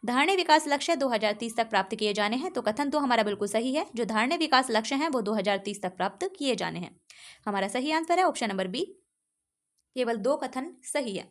धारणीय विकास लक्ष्य 2030 तक प्राप्त किए जाने हैं। तो कथन 2 हमारा बिल्कुल सही है, जो धारणीय विकास लक्ष्य हैं वो 2030 तक प्राप्त किए जाने हैं। हमारा सही आंसर है ऑप्शन नंबर बी, केवल 2 कथन सही है।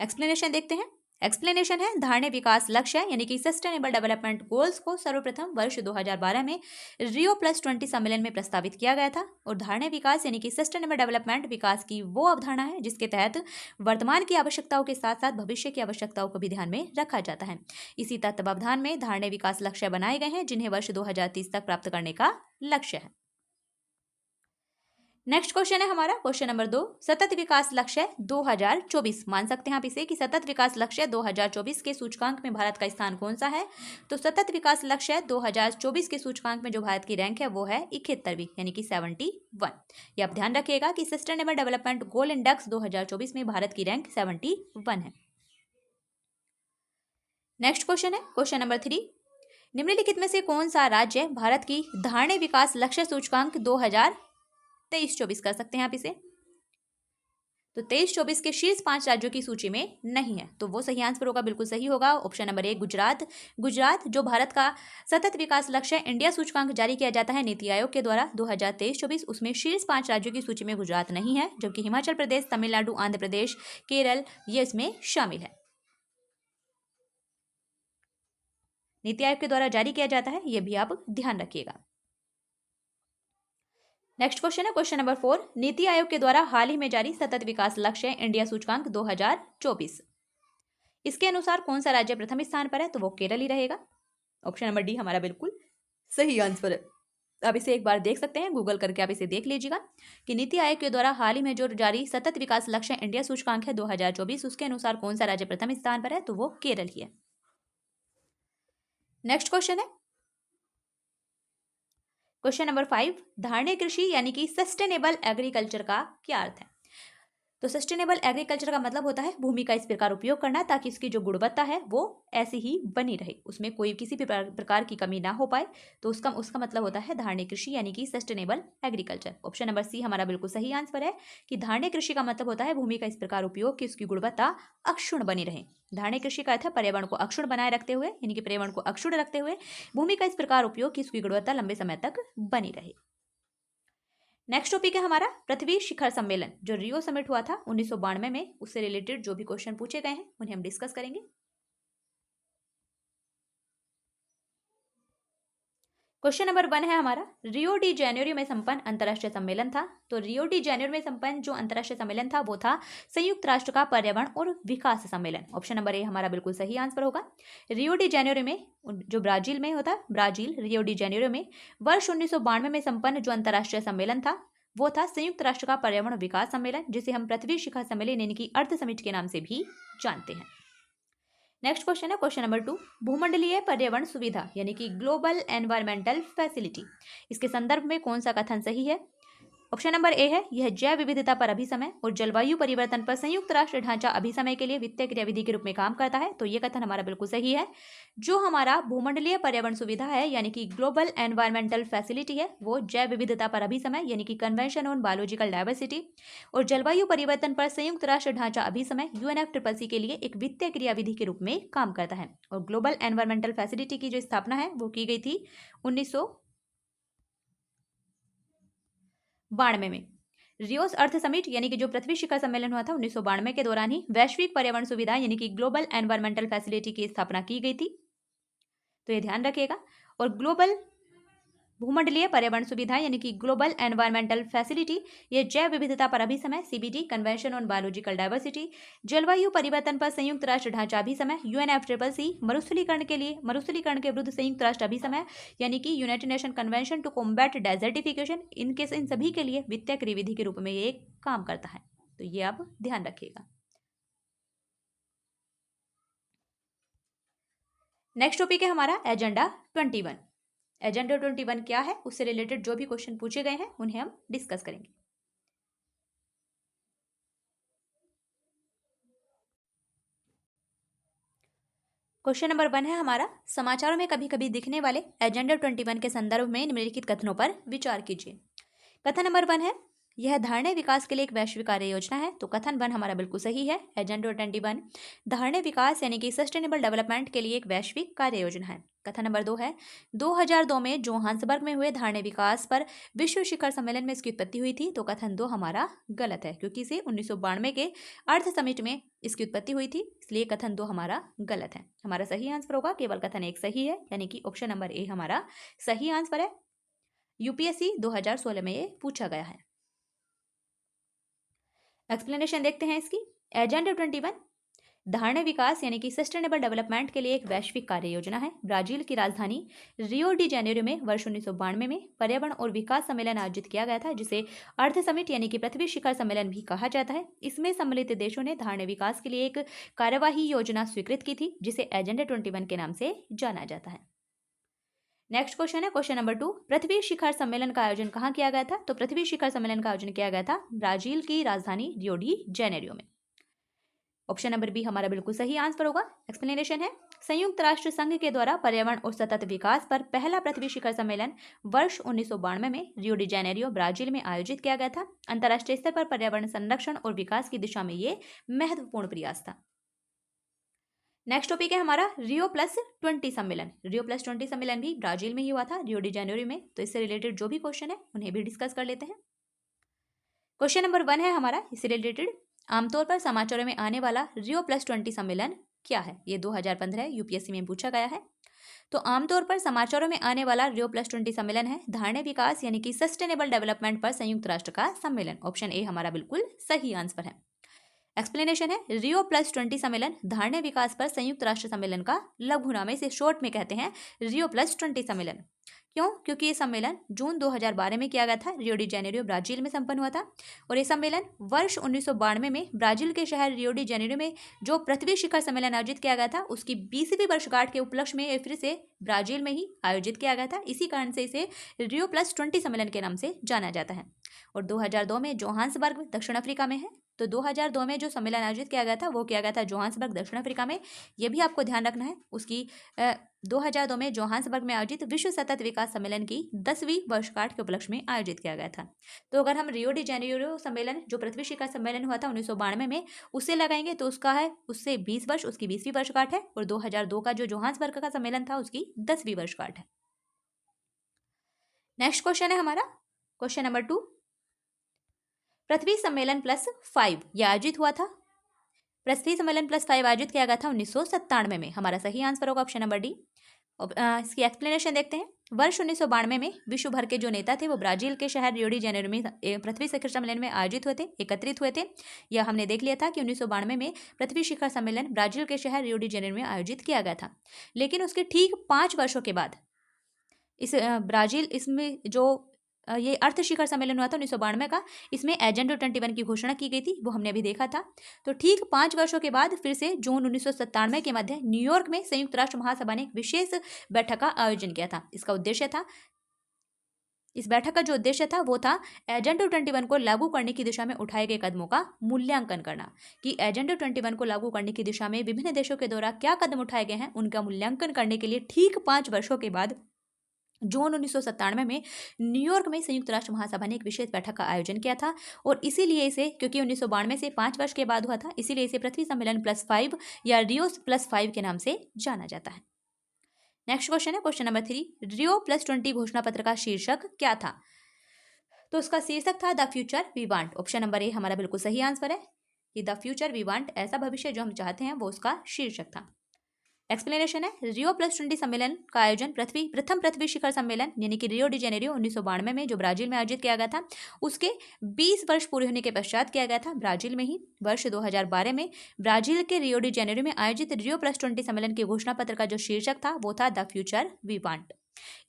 एक्सप्लेनेशन देखते हैं। एक्सप्लेनेशन है, धारणीय विकास लक्ष्य यानी कि सस्टेनेबल डेवलपमेंट गोल्स को सर्वप्रथम वर्ष 2012 में Rio+20 सम्मेलन में प्रस्तावित किया गया था। और धारणीय विकास यानी कि सस्टेनेबल डेवलपमेंट विकास की वो अवधारणा है जिसके तहत वर्तमान की आवश्यकताओं के साथ साथ भविष्य की आवश्यकताओं को भी ध्यान में रखा जाता है। इसी तत्वावधान में धारणीय विकास लक्ष्य बनाए गए हैं जिन्हें वर्ष 2030 तक प्राप्त करने का लक्ष्य है। नेक्स्ट क्वेश्चन है हमारा क्वेश्चन नंबर 2, सतत विकास लक्ष्य 2024, मान सकते हैं आप इसे कि सतत विकास लक्ष्य 2024 के सूचकांक में भारत का स्थान कौन सा है? तो सतत विकास लक्ष्य 2024 के सूचकांक में जो भारत की रैंक है वो है 71वीं यानी कि 71। ये आप ध्यान रखिएगा कि सस्टेनेबल डेवलपमेंट गोल इंडेक्स 2024 में भारत की रैंक 71 है। नेक्स्ट क्वेश्चन है क्वेश्चन नंबर 3, निम्नलिखित में से कौन सा राज्य भारत की धारणीय विकास लक्ष्य सूचकांक 2023-24 कर सकते हैं आप इसे? तो 23-24 के शीर्ष 5 राज्यों की सूची में नहीं है, तो वो सही आंसर होगा, बिल्कुल सही होगा ऑप्शन नंबर 1, गुजरात। गुजरात जो भारत का सतत विकास लक्ष्य इंडिया सूचकांक जारी किया जाता है नीति आयोग के द्वारा 2023-24, उसमें शीर्ष 5 राज्यों की सूची में गुजरात नहीं है, जबकि हिमाचल प्रदेश, तमिलनाडु, आंध्र प्रदेश, केरल ये इसमें शामिल है। नीति आयोग के द्वारा जारी किया जाता है, ये भी आप ध्यान रखिएगा। नेक्स्ट क्वेश्चन है क्वेश्चन नंबर 4, नीति आयोग के द्वारा हाल ही में जारी सतत विकास लक्ष्य इंडिया सूचकांक 2024, इसके अनुसार कौन सा राज्य प्रथम स्थान पर है? तो वो केरल ही रहेगा। ऑप्शन नंबर डी हमारा बिल्कुल सही आंसर है। आप इसे एक बार देख सकते हैं, गूगल करके आप इसे देख लीजिएगा कि नीति आयोग के द्वारा हाल ही में जो जारी सतत विकास लक्ष्य इंडिया सूचकांक है 2024, उसके अनुसार कौन सा राज्य प्रथम स्थान पर है? तो वो केरल ही है। नेक्स्ट क्वेश्चन है क्वेश्चन नंबर 5, धारणीय कृषि यानी कि सस्टेनेबल एग्रीकल्चर का क्या अर्थ है? तो सस्टेनेबल एग्रीकल्चर का मतलब होता है भूमि का इस प्रकार उपयोग करना ताकि इसकी जो गुणवत्ता है वो ऐसी ही बनी रहे, उसमें कोई किसी भी प्रकार की कमी ना हो पाए। तो उसका मतलब होता है धारणीय कृषि यानी कि sustainable agriculture. Option number C हमारा बिल्कुल सही आंसर है कि धारणीय कृषि का मतलब होता है भूमि का इस प्रकार उपयोग कि उसकी गुणवत्ता अक्षुण्ण बनी रहे। धारणीय कृषि का अर्थ है पर्यावरण को अक्षुण्ण बनाए रखते हुए, यानी कि पर्यावरण को अक्षुण्ण रखते हुए भूमि का इस प्रकार उपयोग कि उसकी गुणवत्ता लंबे समय तक बनी रहे। नेक्स्ट टॉपिक है हमारा पृथ्वी शिखर सम्मेलन, जो रियो समिट हुआ था 1992 में, उससे रिलेटेड जो भी क्वेश्चन पूछे गए हैं उन्हें हम डिस्कस करेंगे। क्वेश्चन नंबर 1 है हमारा, रियो डी जेनेरियो में संपन्न अंतर्राष्ट्रीय सम्मेलन था। तो रियो डी जेनेरियो में संपन्न जो अंतर्राष्ट्रीय सम्मेलन था वो था संयुक्त राष्ट्र का पर्यावरण और विकास सम्मेलन। ऑप्शन नंबर ए हमारा बिल्कुल सही आंसर होगा। रियो डी जेनेरियो में, जो ब्राजील में होता है, ब्राजील रियो डी जेनेरियो में वर्ष 1992 में संपन्न जो अंतर्राष्ट्रीय सम्मेलन था वो था संयुक्त राष्ट्र का पर्यावरण विकास सम्मेलन, जिसे हम पृथ्वी शिखर सम्मेलन यानी कि अर्थ समिट के नाम से भी जानते हैं। नेक्स्ट क्वेश्चन है क्वेश्चन नंबर 2, भूमंडलीय पर्यावरण सुविधा यानी कि ग्लोबल एनवायरमेंटल फैसिलिटी, इसके संदर्भ में कौन सा कथन सही है? ऑप्शन नंबर ए है, यह जैव विविधता पर अभिसमय और जलवायु परिवर्तन पर संयुक्त राष्ट्र ढांचा अभिसमय के लिए वित्तीय क्रियाविधि के रूप में काम करता है। तो ये कथन हमारा बिल्कुल सही है। जो हमारा भूमंडलीय पर्यावरण सुविधा है यानी कि ग्लोबल एनवायरमेंटल फैसिलिटी है, वो जैव विविधता पर अभिसमय यानी कि कन्वेंशन ऑन बायोलॉजिकल डायवर्सिटी और जलवायु परिवर्तन पर संयुक्त राष्ट्र ढांचा अभिसमय UNFCCC के लिए एक वित्तीय क्रियाविधि के रूप में काम करता है। और ग्लोबल एनवायरमेंटल फैसिलिटी की जो स्थापना है वो की गई थी 1992 में। रियोस अर्थ समिट यानी कि जो पृथ्वी शिखर सम्मेलन हुआ था 1992 के दौरान ही वैश्विक पर्यावरण सुविधा यानी कि ग्लोबल एनवायरमेंटल फैसिलिटी की स्थापना की गई थी। तो ये ध्यान रखिएगा। और ग्लोबल भूमंडलीय पर्यावरण सुविधा यानी कि ग्लोबल एनवायरमेंटल फैसिलिटी, ये जैव विविधता पर अभिसमय CBD convention on biological diversity, जलवायु परिवर्तन पर संयुक्त राष्ट्र ढांचा अभिसमय UNFCCC, मरुस्थलीकरण के विरुद्ध संयुक्त राष्ट्र अभिसमय यानी कि United Nation convention to combat desertification, इन सभी के लिए वित्तीय क्रियाविधि के रूप में ये काम करता है। तो ये आप ध्यान रखिएगा। नेक्स्ट टॉपिक है हमारा एजेंडा 21। एजेंडा 21 क्या है, उससे रिलेटेड जो भी क्वेश्चन पूछे गए हैं उन्हें हम डिस्कस करेंगे। क्वेश्चन नंबर 1 है हमारा, समाचारों में कभी कभी दिखने वाले एजेंडा 21 के संदर्भ में निम्नलिखित कथनों पर विचार कीजिए। कथन नंबर 1 है, यह धारणीय विकास के लिए एक वैश्विक कार्य योजना है। तो कथन 1 हमारा बिल्कुल सही है। एजेंडा 21 धारणीय विकास यानी कि सस्टेनेबल डेवलपमेंट के लिए एक वैश्विक कार्य योजना है। कथन नंबर 2 है, 2002 में जोहान्सबर्ग में हुए धारणीय विकास पर विश्व शिखर सम्मेलन में इसकी उत्पत्ति हुई थी। तो कथन 2 हमारा गलत है, क्योंकि इसे 1992 के अर्थ समिट में इसकी उत्पत्ति हुई थी, इसलिए कथन 2 हमारा गलत है। हमारा सही आंसर होगा केवल कथन 1 सही है, यानी कि ऑप्शन नंबर ए हमारा सही आंसर है। UPSC 2016 में ये पूछा गया है। एक्सप्लेनेशन देखते हैं इसकी। एजेंडा 21 धारणीय विकास यानी कि सस्टेनेबल डेवलपमेंट के लिए एक वैश्विक कार्य योजना है। ब्राजील की राजधानी रियो डी जेनेरियो में वर्ष 1992 में पर्यावरण और विकास सम्मेलन आयोजित किया गया था, जिसे अर्थ समिट यानी कि पृथ्वी शिखर सम्मेलन भी कहा जाता है। इसमें सम्मिलित देशों ने धारणीय विकास के लिए एक कार्यवाही योजना स्वीकृत की थी, जिसे एजेंडा 21 के नाम से जाना जाता है। नेक्स्ट क्वेश्चन है क्वेश्चन नंबर 2, पृथ्वी शिखर सम्मेलन का आयोजन कहाँ किया गया था? तो पृथ्वी शिखर सम्मेलन का आयोजन किया गया था ब्राजील की राजधानी रियो डी जेनेरियो में। ऑप्शन नंबर बी हमारा बिल्कुल सही आंसर होगा। एक्सप्लेनेशन है, संयुक्त राष्ट्र संघ के द्वारा पर्यावरण और सतत विकास पर पहला पृथ्वी शिखर सम्मेलन वर्ष 1992 में रियो डी जेनेरियो ब्राजील में आयोजित किया गया था। अंतर्राष्ट्रीय स्तर पर पर्यावरण संरक्षण और विकास की दिशा में ये महत्वपूर्ण प्रयास था। नेक्स्ट टॉपिक है हमारा Rio+20 सम्मेलन। Rio+20 सम्मेलन भी ब्राजील में ही हुआ था, रियो डी जेनेरियो में। तो इससे रिलेटेड जो भी क्वेश्चन है उन्हें भी डिस्कस कर लेते हैं। क्वेश्चन नंबर 1 है हमारा, इससे रिलेटेड आमतौर पर समाचारों में आने वाला Rio+20 सम्मेलन क्या है? ये 2015 UPSC में पूछा गया है। तो आमतौर पर समाचारों में आने वाला रियो+20 सम्मेलन है धारणीय विकास यानी कि सस्टेनेबल डेवलपमेंट पर संयुक्त राष्ट्र का सम्मेलन। ऑप्शन ए हमारा बिल्कुल सही आंसर है। एक्सप्लेनेशन है रियो+20 सम्मेलन धारणीय विकास पर संयुक्त राष्ट्र सम्मेलन का लघु नाम है, इसे शॉर्ट में कहते हैं रियो+20 सम्मेलन। क्यों? क्योंकि ये सम्मेलन जून 2012 में किया गया था, रियो डी जेनेरियो ब्राजील में संपन्न हुआ था। और ये सम्मेलन वर्ष 1992 में ब्राजील के शहर रियो डी जेनेरियो में जो पृथ्वी शिखर सम्मेलन आयोजित किया गया था उसकी 20वीं वर्षगांठ के उपलक्ष्य में ये फिर से ब्राजील में ही आयोजित किया गया था। इसी कारण से इसे रियो+20 सम्मेलन के नाम से जाना जाता है। और 2002 में जोहान्सबर्ग दक्षिण अफ्रीका में है। तो 2002 में जो सम्मेलन आयोजित किया गया था वो किया गया था जोहान्सबर्ग दक्षिण अफ्रीका में। ये भी आपको ध्यान रखना है। उसकी 2002 में जोहान्सबर्ग में आयोजित विश्व सतत विकास सम्मेलन की 10वीं वर्षगांठ के उपलक्ष्य में आयोजित किया गया था। तो अगर हम रियो डी जेनेरियो सम्मेलन जो पृथ्वी शिखर सम्मेलन हुआ था 1992 में उससे लगाएंगे तो उसका है उससे 20 वर्ष, उसकी 20वीं वर्षगांठ है। और 2002 का जो जोहान्सबर्ग का सम्मेलन था उसकी 10वीं वर्षगांठ है। नेक्स्ट क्वेश्चन है हमारा क्वेश्चन नंबर 2। पृथ्वी सम्मेलन +5 यह आयोजित हुआ था। पृथ्वी सम्मेलन +5 आयोजित किया गया था 1997 में। हमारा सही आंसर होगा ऑप्शन नंबर डी। इसकी एक्सप्लेनेशन देखते हैं। वर्ष 1992 में विश्व भर के जो नेता थे वो ब्राजील के शहर रियो डी जेनेरियो में पृथ्वी शिखर सम्मेलन में आयोजित हुए थे, एकत्रित हुए थे। यह हमने देख लिया था कि 1992 में पृथ्वी शिखर सम्मेलन ब्राजील के शहर रियो डी जेनेरियो में आयोजित किया गया था। लेकिन उसके ठीक 5 वर्षों के बाद इस ब्राजील इसमें जो ये अर्थ शिखर सम्मेलन हुआ था 1992 का, इसमें एजेंडा 21 की घोषणा की गई थी, वो हमने अभी देखा था। तो ठीक 5 वर्षों के बाद फिर से जून 1997 के मध्य न्यूयॉर्क में संयुक्त राष्ट्र महासभा ने एक विशेष बैठक का आयोजन किया था। इसका उद्देश्य था इस बैठक का जो उद्देश्य था वो था एजेंडा 21 को लागू करने की दिशा में उठाए गए कदमों का मूल्यांकन करना, कि एजेंडा 21 को लागू करने की दिशा में विभिन्न देशों के द्वारा क्या कदम उठाए गए हैं उनका मूल्यांकन करने के लिए ठीक 5 वर्षों के बाद जून 1997 में न्यूयॉर्क में संयुक्त राष्ट्र महासभा ने एक विशेष बैठक का आयोजन किया था। और इसीलिए इसे, क्योंकि 1992 से 5 वर्ष के बाद हुआ था, इसीलिए इसे पृथ्वी सम्मेलन +5 या रियो+5 के नाम से जाना जाता है। नेक्स्ट क्वेश्चन है क्वेश्चन नंबर 3। रियो+20 घोषणा पत्र का शीर्षक क्या था? तो उसका शीर्षक था the future we want. Option number A हमारा बिल्कुल सही आंसर है कि द फ्यूचर वी वांट, ऐसा भविष्य जो हम चाहते हैं, वो उसका शीर्षक था। एक्सप्लेनेशन है रियो+20 सम्मेलन का आयोजन प्रथम पृथ्वी शिखर सम्मेलन यानी कि रियो डी जेनेरियो 1992 में जो ब्राजील में आयोजित किया गया था उसके 20 वर्ष पूरे होने के पश्चात किया गया था ब्राजील में ही। वर्ष 2012 में ब्राजील के रियो डी जेनेरियो में आयोजित रियो+20 सम्मेलन के घोषणा पत्र का जो शीर्षक था वो था द फ्यूचर वी वांट।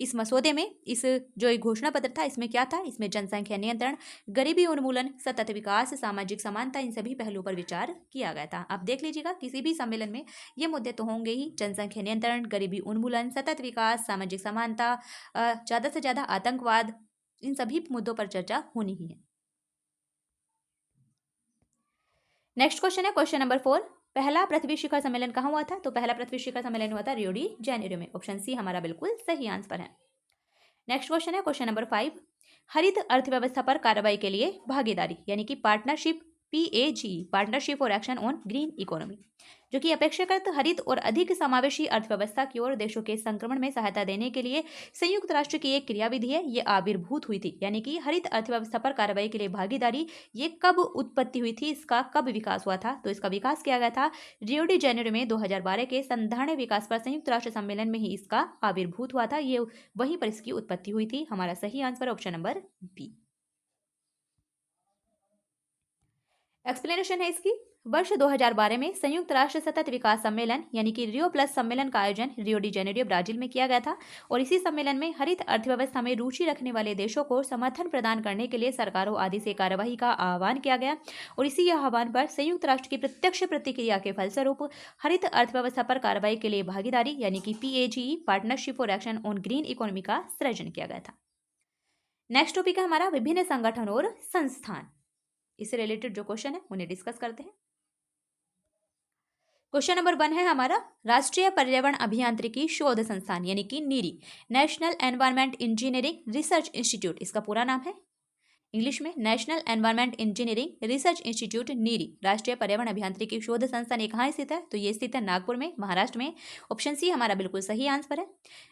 इस मसौदे में इस जो एक घोषणा पत्र था इसमें क्या था? इसमें जनसंख्या नियंत्रण, गरीबी उन्मूलन, सतत विकास, सामाजिक समानता, इन सभी पहलुओं पर विचार किया गया था। आप देख लीजिएगा किसी भी सम्मेलन में ये मुद्दे तो होंगे ही, जनसंख्या नियंत्रण, गरीबी उन्मूलन, सतत विकास, सामाजिक समानता, ज़्यादा से ज़्यादा आतंकवाद, इन सभी मुद्दों पर चर्चा होनी ही है। नेक्स्ट क्वेश्चन है क्वेश्चन नंबर 4। पहला पृथ्वी शिखर सम्मेलन कहाँ हुआ था? तो पहला पृथ्वी शिखर सम्मेलन हुआ था रियो डी जेनेरियो में। ऑप्शन सी हमारा बिल्कुल सही आंसर है। नेक्स्ट क्वेश्चन है क्वेश्चन नंबर 5। हरित अर्थव्यवस्था पर कार्रवाई के लिए भागीदारी यानी कि partnership, PAG, partnership for action on green economy, जो कि अपेक्षाकृत हरित और अधिक समावेशी अर्थव्यवस्था की ओर देशों के संक्रमण में सहायता देने के लिए संयुक्त राष्ट्र की एक क्रियाविधि है। ये आविर्भूत हुई थी, यानी कि हरित अर्थव्यवस्था पर कार्रवाई के लिए भागीदारी, ये कब उत्पत्ति हुई थी, इसका कब विकास हुआ था? तो इसका विकास किया गया था रियो डी जेनेरियो में 2012 के संधारणीय विकास पर संयुक्त राष्ट्र सम्मेलन में ही इसका आविर्भूत हुआ था। ये वहीं पर इसकी उत्पत्ति हुई थी। हमारा सही answer option number B. Explanation है इसकी। वर्ष 2012 में संयुक्त राष्ट्र सतत विकास सम्मेलन यानी कि रियो+ सम्मेलन का आयोजन रियो डी जेनेरियो ब्राजील में किया गया था। और इसी सम्मेलन में हरित अर्थव्यवस्था में रुचि रखने वाले देशों को समर्थन प्रदान करने के लिए सरकारों आदि से कार्यवाही का आह्वान किया गया। और इसी आह्वान पर संयुक्त राष्ट्र की प्रत्यक्ष प्रतिक्रिया के फलस्वरूप हरित अर्थव्यवस्था पर कार्रवाई के लिए भागीदारी यानी कि PAG, partnership for action on green economy का सृजन किया गया था। नेक्स्ट टॉपिक है हमारा विभिन्न संगठन और संस्थान। इससे रिलेटेड जो क्वेश्चन है उन्हें डिस्कस करते हैं। क्वेश्चन नंबर 1 है हमारा राष्ट्रीय पर्यावरण अभियांत्रिकी शोध संस्थान यानी कि NEERI, national environment engineering research institute, इसका पूरा नाम है। इंग्लिश में national environment engineering research institute NEERI राष्ट्रीय पर्यावरण अभियांत्रिकी शोध संस्थान ये कहाँ स्थित है? तो ये स्थित है नागपुर में, महाराष्ट्र में। ऑप्शन सी हमारा बिल्कुल सही आंसर है।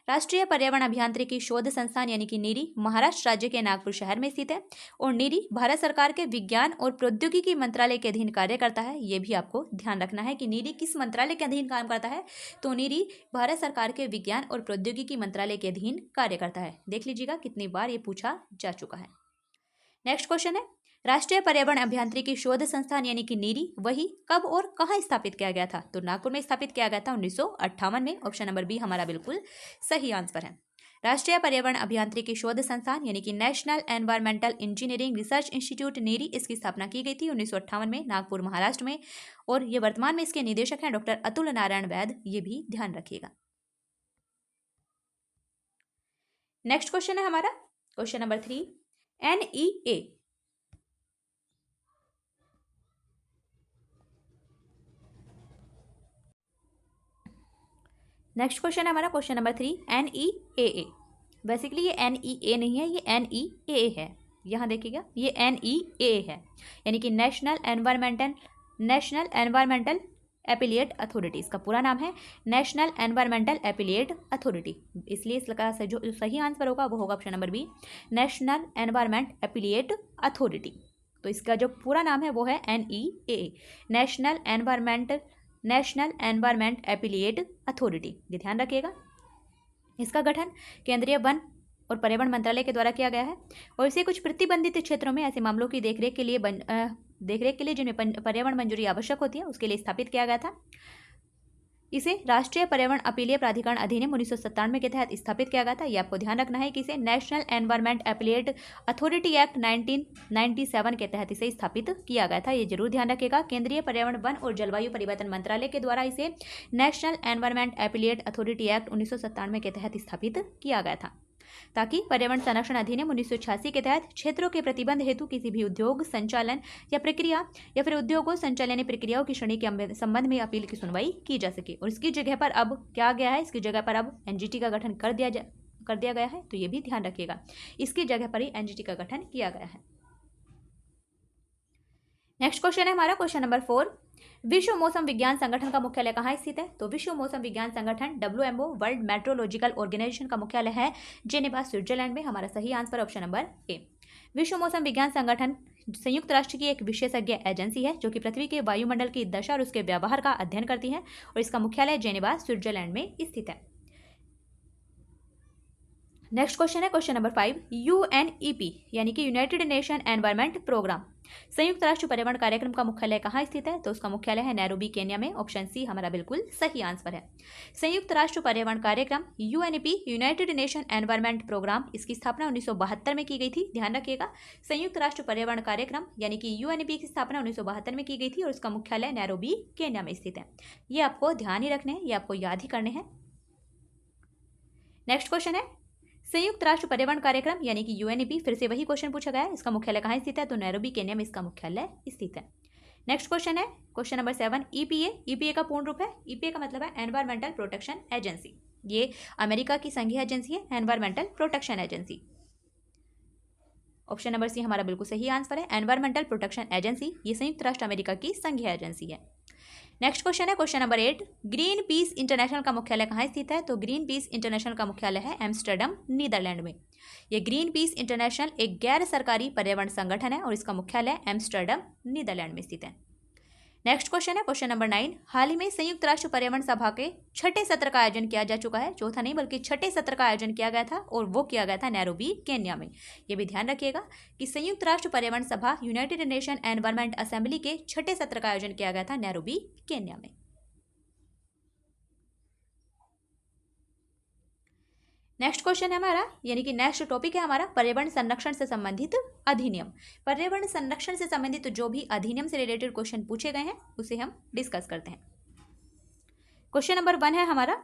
राष्ट्रीय पर्यावरण अभियांत्रिकी शोध संस्थान यानी कि नीरी महाराष्ट्र राज्य के नागपुर शहर में स्थित है और नीरी भारत सरकार के विज्ञान और प्रौद्योगिकी मंत्रालय के अधीन कार्य करता है। ये भी आपको ध्यान रखना है कि नीरी किस मंत्रालय के अधीन काम करता है। तो नीरी भारत सरकार के विज्ञान और प्रौद्योगिकी मंत्रालय के अधीन कार्य करता है। देख लीजिएगा कितनी बार ये पूछा जा चुका है। नेक्स्ट क्वेश्चन है, राष्ट्रीय पर्यावरण अभियांत्रिकी शोध संस्थान यानी कि नीरी वही कब और कहां स्थापित किया गया था? तो नागपुर में स्थापित किया गया था 1958 में। ऑप्शन नंबर बी हमारा बिल्कुल सही आंसर है। राष्ट्रीय पर्यावरण अभियांत्रिकी शोध संस्थान यानी कि national environmental engineering research institute NEERI, इसकी स्थापना की गई थी 1958 में नागपुर महाराष्ट्र में और ये वर्तमान में इसके निदेशक हैं डॉक्टर अतुल नारायण वैद। ये भी ध्यान रखिएगा। नेक्स्ट क्वेश्चन है हमारा question number 3, NEA next question है हमारा क्वेश्चन नंबर 3, NEAA। बेसिकली ये NEA नहीं है, ये NEAA है। यहाँ देखिएगा ये NEAA है यानी कि नेशनल एनवायरमेंटल एपिलिएट अथॉरिटी। इसका पूरा नाम है नेशनल एनवायरमेंटल एपिलिएट अथॉरिटी। इसलिए इसका जो सही आंसर होगा वो होगा option number B, national environment appellate authority. तो इसका जो पूरा नाम है वो है NEAA, national environment appellate authority. ये ध्यान रखिएगा। इसका गठन केंद्रीय वन और पर्यावरण मंत्रालय के द्वारा किया गया है और इसे कुछ प्रतिबंधित क्षेत्रों में ऐसे मामलों की देखरेख के लिए जिनमें पर्यावरण मंजूरी आवश्यक होती है उसके लिए स्थापित किया गया था। इसे राष्ट्रीय पर्यावरण अपीलीय प्राधिकरण अधिनियम 1997 के तहत स्थापित किया गया था। ये आपको ध्यान रखना है कि इसे national environment appellate authority act 1997 के तहत इसे स्थापित किया गया था। ये जरूर ध्यान रखिएगा। केंद्रीय पर्यावरण वन और जलवायु परिवर्तन मंत्रालय के द्वारा इसे national environment appellate authority act 1997 के तहत स्थापित किया गया था ताकि पर्यावरण संरक्षण अधिनियम 1986 के तहत क्षेत्रों के प्रतिबंध हेतु किसी भी उद्योग संचालन या प्रक्रिया या फिर उद्योगों संचालन प्रक्रियाओं की श्रेणी के संबंध में अपील की सुनवाई की जा सके। और इसकी जगह पर अब क्या गया है, इसकी जगह पर अब NGT का गठन कर दिया गया है। तो ये भी ध्यान रखिएगा, इसकी जगह पर ही NGT का गठन किया गया है। नेक्स्ट क्वेश्चन है हमारा क्वेश्चन नंबर 4, विश्व मौसम विज्ञान संगठन का मुख्यालय कहाँ स्थित है? तो विश्व मौसम विज्ञान संगठन WMO वर्ल्ड मेट्रोलॉजिकल ऑर्गेनाइजेशन का मुख्यालय है जेनेवा स्विट्जरलैंड में। हमारा सही आंसर ऑप्शन नंबर ए। विश्व मौसम विज्ञान संगठन संयुक्त राष्ट्र की एक विशेषज्ञ एजेंसी है जो कि पृथ्वी के वायुमंडल की दशा और उसके व्यवहार का अध्ययन करती है और इसका मुख्यालय जेनेवा स्विट्जरलैंड में स्थित है। नेक्स्ट क्वेश्चन है क्वेश्चन नंबर 5, UNEP यानी कि यूनाइटेड नेशन एनवायरमेंट प्रोग्राम संयुक्त राष्ट्र पर्यावरण कार्यक्रम का मुख्यालय कहाँ स्थित है? तो उसका मुख्यालय है नैरोबी केन्या में। ऑप्शन सी हमारा बिल्कुल सही आंसर है। संयुक्त राष्ट्र पर्यावरण कार्यक्रम UNEP United Nation environment programme, इसकी स्थापना 1972 में की गई थी। ध्यान रखिएगा, संयुक्त राष्ट्र पर्यावरण कार्यक्रम यानी कि UNEP की स्थापना 1972 में की गई थी और उसका मुख्यालय नैरोबी केन्या में स्थित है। ये आपको ध्यान ही रखने हैं, ये आपको याद ही करने हैं। नेक्स्ट क्वेश्चन है संयुक्त राष्ट्र पर्यावरण कार्यक्रम यानी कि UNEP, फिर से वही क्वेश्चन पूछा गया है, इसका मुख्यालय कहाँ स्थित है? तो नैरोबी केन्या में इसका मुख्यालय स्थित है। नेक्स्ट क्वेश्चन है क्वेश्चन नंबर 7, EPA का पूर्ण रूप है, EPA का मतलब है एनवायरमेंटल प्रोटेक्शन एजेंसी। ये अमेरिका की संघीय एजेंसी है, environmental protection agency. Option number C हमारा बिल्कुल सही आंसर है। एनवायरमेंटल प्रोटेक्शन एजेंसी ये संयुक्त राष्ट्र अमेरिका की संघीय एजेंसी है। नेक्स्ट क्वेश्चन है question number 8, green peas international का मुख्यालय कहाँ स्थित है? तो ग्रीन पीस इंटरनेशनल का मुख्यालय है एम्स्टर्डम नीदरलैंड में। ये ग्रीन पीस इंटरनेशनल एक गैर सरकारी पर्यावरण संगठन है और इसका मुख्यालय एम्स्टर्डम नीदरलैंड में स्थित है। नेक्स्ट क्वेश्चन है क्वेश्चन नंबर 9, हाल ही में संयुक्त राष्ट्र पर्यावरण सभा के छठे सत्र का आयोजन किया जा चुका है। चौथा नहीं बल्कि छठे सत्र का आयोजन किया गया था और वो किया गया था नैरोबी केन्या में। ये भी ध्यान रखिएगा कि संयुक्त राष्ट्र पर्यावरण सभा यूनाइटेड नेशन एनवायरमेंट असेंबली के छठे सत्र का आयोजन किया गया था नैरोबी केन्या में। नेक्स्ट क्वेश्चन है हमारा यानी कि नेक्स्ट टॉपिक है हमारा पर्यावरण संरक्षण से संबंधित अधिनियम। पर्यावरण संरक्षण से संबंधित जो भी अधिनियम से रिलेटेड क्वेश्चन पूछे गए हैं उसे हम डिस्कस करते हैं। क्वेश्चन नंबर 1 है हमारा,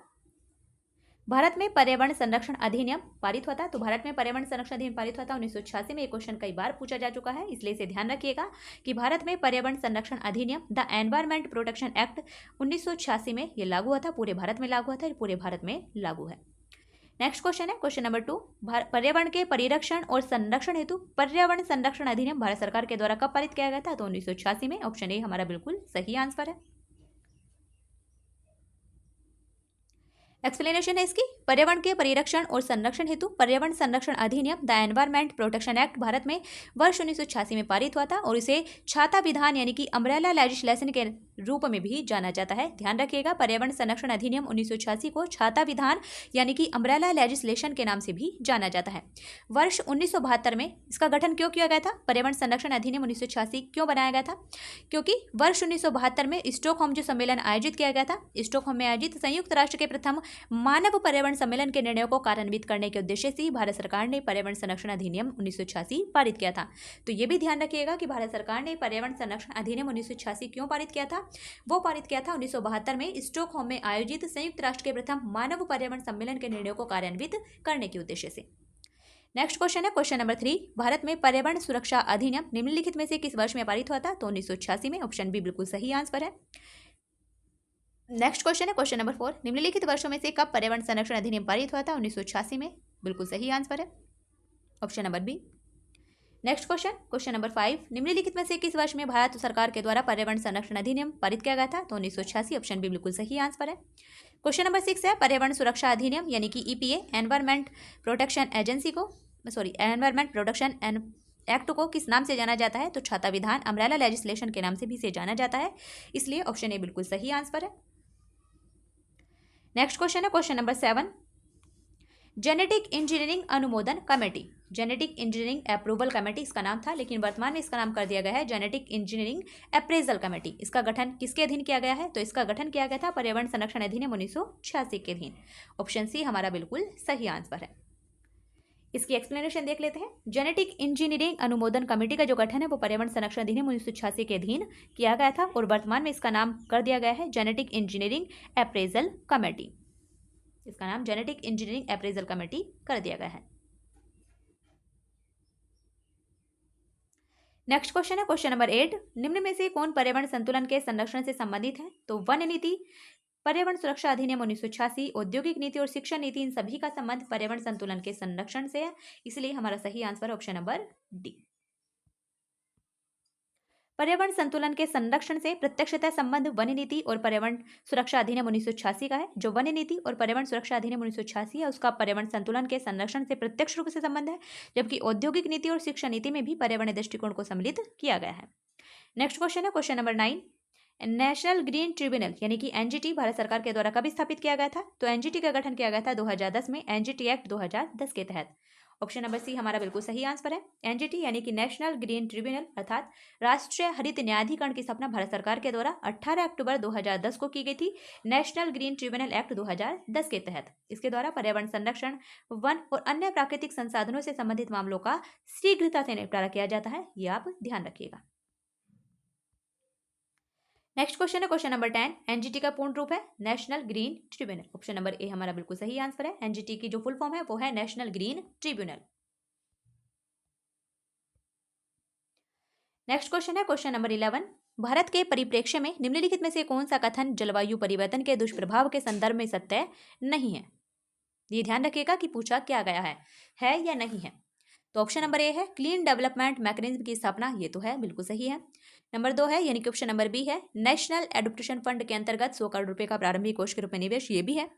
भारत में पर्यावरण संरक्षण अधिनियम पारित हुआ था। तो भारत में पर्यावरण संरक्षण अधिनियम पारित हुआ था 1986 में। ये क्वेश्चन कई बार पूछा जा चुका है, इसलिए इसे ध्यान रखिएगा कि भारत में पर्यावरण संरक्षण अधिनियम द एनवायरमेंट प्रोटेक्शन एक्ट 1986 में ये लागू हुआ था, पूरे भारत में लागू हुआ था, पूरे भारत में लागू है। नेक्स्ट क्वेश्चन है क्वेश्चन नंबर 2, पर्यावरण के परिरक्षण और संरक्षण हेतु पर्यावरण संरक्षण अधिनियम भारत सरकार के द्वारा कब पारित किया गया था? तो 1986 में। ऑप्शन ए हमारा बिल्कुल सही आंसर है। एक्सप्लेनेशन है इसकी, पर्यावरण के परिरक्षण और संरक्षण हेतु पर्यावरण संरक्षण अधिनियम the environment protection act Bharat में वर्ष 1986 में पारित हुआ था और इसे छाता विधान यानी कि अम्ब्रेला लेजिस्लेशन के रूप में भी जाना जाता है। ध्यान रखिएगा, पर्यावरण संरक्षण अधिनियम 1986 को छाता विधान यानी कि अम्ब्रेला लेजिस्लेशन के नाम से भी जाना जाता है। वर्ष 1972 में इसका गठन क्यों किया गया था? पर्यावरण संरक्षण अधिनियम 1986 क्यों बनाया गया था? क्योंकि वर्ष 1972 में स्टॉकहोम जो सम्मेलन आयोजित किया गया था, स्टॉकहोम में आयोजित संयुक्त राष्ट्र के प्रथम मानव पर्यावरण सम्मेलन के निर्णयों को कार्यान्वित करने के उद्देश्य से भारत सरकार ने पर्यावरण संरक्षण अधिनियम 1986 पारित किया था। तो ये भी ध्यान रखिएगा कि भारत सरकार ने पर्यावरण संरक्षण अधिनियम 1986 क्यों पारित किया था? वो पारित किया था 1972 में स्टॉकहोम में आयोजित संयुक्त राष्ट्र के प्रथम मानव पर्यावरण सम्मेलन के निर्णयों को कार्यान्वित करने के उद्देश्य से। नेक्स्ट क्वेश्चन है क्वेश्चन नंबर 3, भारत में पर्यावरण सुरक्षा अधिनियम निम्नलिखित में से किस वर्ष में पारित हुआ था? तो 1986 में। ऑप्शन बी बिल्कुल सही आंसर है। नेक्स्ट क्वेश्चन है क्वेश्चन नंबर 4, निम्नलिखित वर्षों में से कब पर्यावरण संरक्षण अधिनियम पारित हुआ था? 1986 में। बिल्कुल सही आंसर है। Option number B. Next question number 5, निम्नलिखित में से किस वर्ष में भारत सरकार के द्वारा पर्यावरण संरक्षण अधिनियम पारित किया गया था? तो 1986। ऑप्शन बी बिल्कुल सही आंसर है। क्वेश्चन नंबर 6 है, पर्यावरण सुरक्षा अधिनियम यानी कि ईपीए एनवायरमेंट प्रोटेक्शन एक्ट को किस नाम से जाना जाता है? तो छाता विधान अम्ब्रेला लेजिस्लेशन के नाम से भी इसे जाना जाता है, इसलिए ऑप्शन ए बिल्कुल सही आंसर है। नेक्स्ट क्वेश्चन है क्वेश्चन नंबर 7, जेनेटिक इंजीनियरिंग अनुमोदन committee, genetic engineering approval committee इसका नाम था, लेकिन वर्तमान में इसका नाम कर दिया गया है जेनेटिक इंजीनियरिंग अप्रेजल कमेटी। इसका गठन किसके अधीन किया गया है? तो इसका गठन किया गया था पर्यावरण संरक्षण अधिनियम 1986 के अधीन। ऑप्शन सी हमारा बिल्कुल सही आंसर है। इसकी एक्सप्लेनेशन देख लेते हैं। जेनेटिक इंजीनियरिंग अनुमोदन कमेटी का जो गठन है वो पर्यावरण संरक्षण अधिनियम 1986 के अधीन किया गया था और वर्तमान में इसका नाम कर दिया गया है जेनेटिक इंजीनियरिंग अप्रेजल कमेटी। इसका नाम जेनेटिक इंजीनियरिंग अप्रेजल कमेटी कर दिया गया है। नेक्स्ट क्वेश्चन है क्वेश्चन नंबर 8, निम्न में से कौन पर्यावरण संतुलन के संरक्षण से संबंधित है? तो वन नीति, पर्यावरण सुरक्षा अधिनियम 1986, औद्योगिक नीति और शिक्षा नीति, इन सभी का संबंध पर्यावरण संतुलन के संरक्षण से है, इसलिए हमारा सही आंसर ऑप्शन नंबर डी। पर्यावरण संतुलन के संरक्षण से प्रत्यक्षतः संबंध वन नीति और पर्यावरण सुरक्षा अधिनियम 1986 का है। जो वन नीति और पर्यावरण सुरक्षा अधिनियम 1986 है उसका पर्यावरण संतुलन के संरक्षण से प्रत्यक्ष रूप से संबंध है, जबकि औद्योगिक नीति और शिक्षा नीति में भी पर्यावरण दृष्टिकोण को सम्मिलित किया गया है। नेक्स्ट क्वेश्चन है question number 9, national green tribunal यानी कि एनजीटी भारत सरकार के द्वारा कब स्थापित किया गया था? तो एनजीटी का गठन किया गया था 2010 में, एनजीटी एक्ट 2010 के तहत। ऑप्शन नंबर सी हमारा बिल्कुल सही आंसर है। एनजीटी यानी कि नेशनल ग्रीन ट्रिब्यूनल अर्थात राष्ट्रीय हरित न्यायाधिकरण की स्थापना भारत सरकार के द्वारा 18 अक्टूबर 2010 को की गई थी, नेशनल ग्रीन ट्रिब्यूनल एक्ट 2010 के तहत। इसके द्वारा पर्यावरण संरक्षण, वन और अन्य प्राकृतिक संसाधनों से संबंधित मामलों का शीघ्रता से निपटारा किया जाता है, ये आप ध्यान रखिएगा। नेक्स्ट क्वेश्चन है क्वेश्चन नंबर 10, एनजीटी का पूर्ण रूप है national green tribunal. Option number A हमारा बिल्कुल सही आंसर है। एनजीटी की जो फुल फॉर्म है वो है national green tribunal. Next question है क्वेश्चन नंबर 11, भारत के परिप्रेक्ष्य में निम्नलिखित में से कौन सा कथन जलवायु परिवर्तन के दुष्प्रभाव के संदर्भ में सत्य नहीं है? ये ध्यान रखिएगा कि पूछा क्या गया है या नहीं है। तो ऑप्शन नंबर ए है क्लीन डेवलपमेंट मैकेनिज्म की स्थापना, ये तो है, बिल्कुल सही है। नंबर 2 है यानी कि ऑप्शन नंबर बी है नेशनल एडोप्टेशन फंड के अंतर्गत 100 करोड़ रुपए का प्रारंभिक कोष के रूप में निवेश, ये भी है।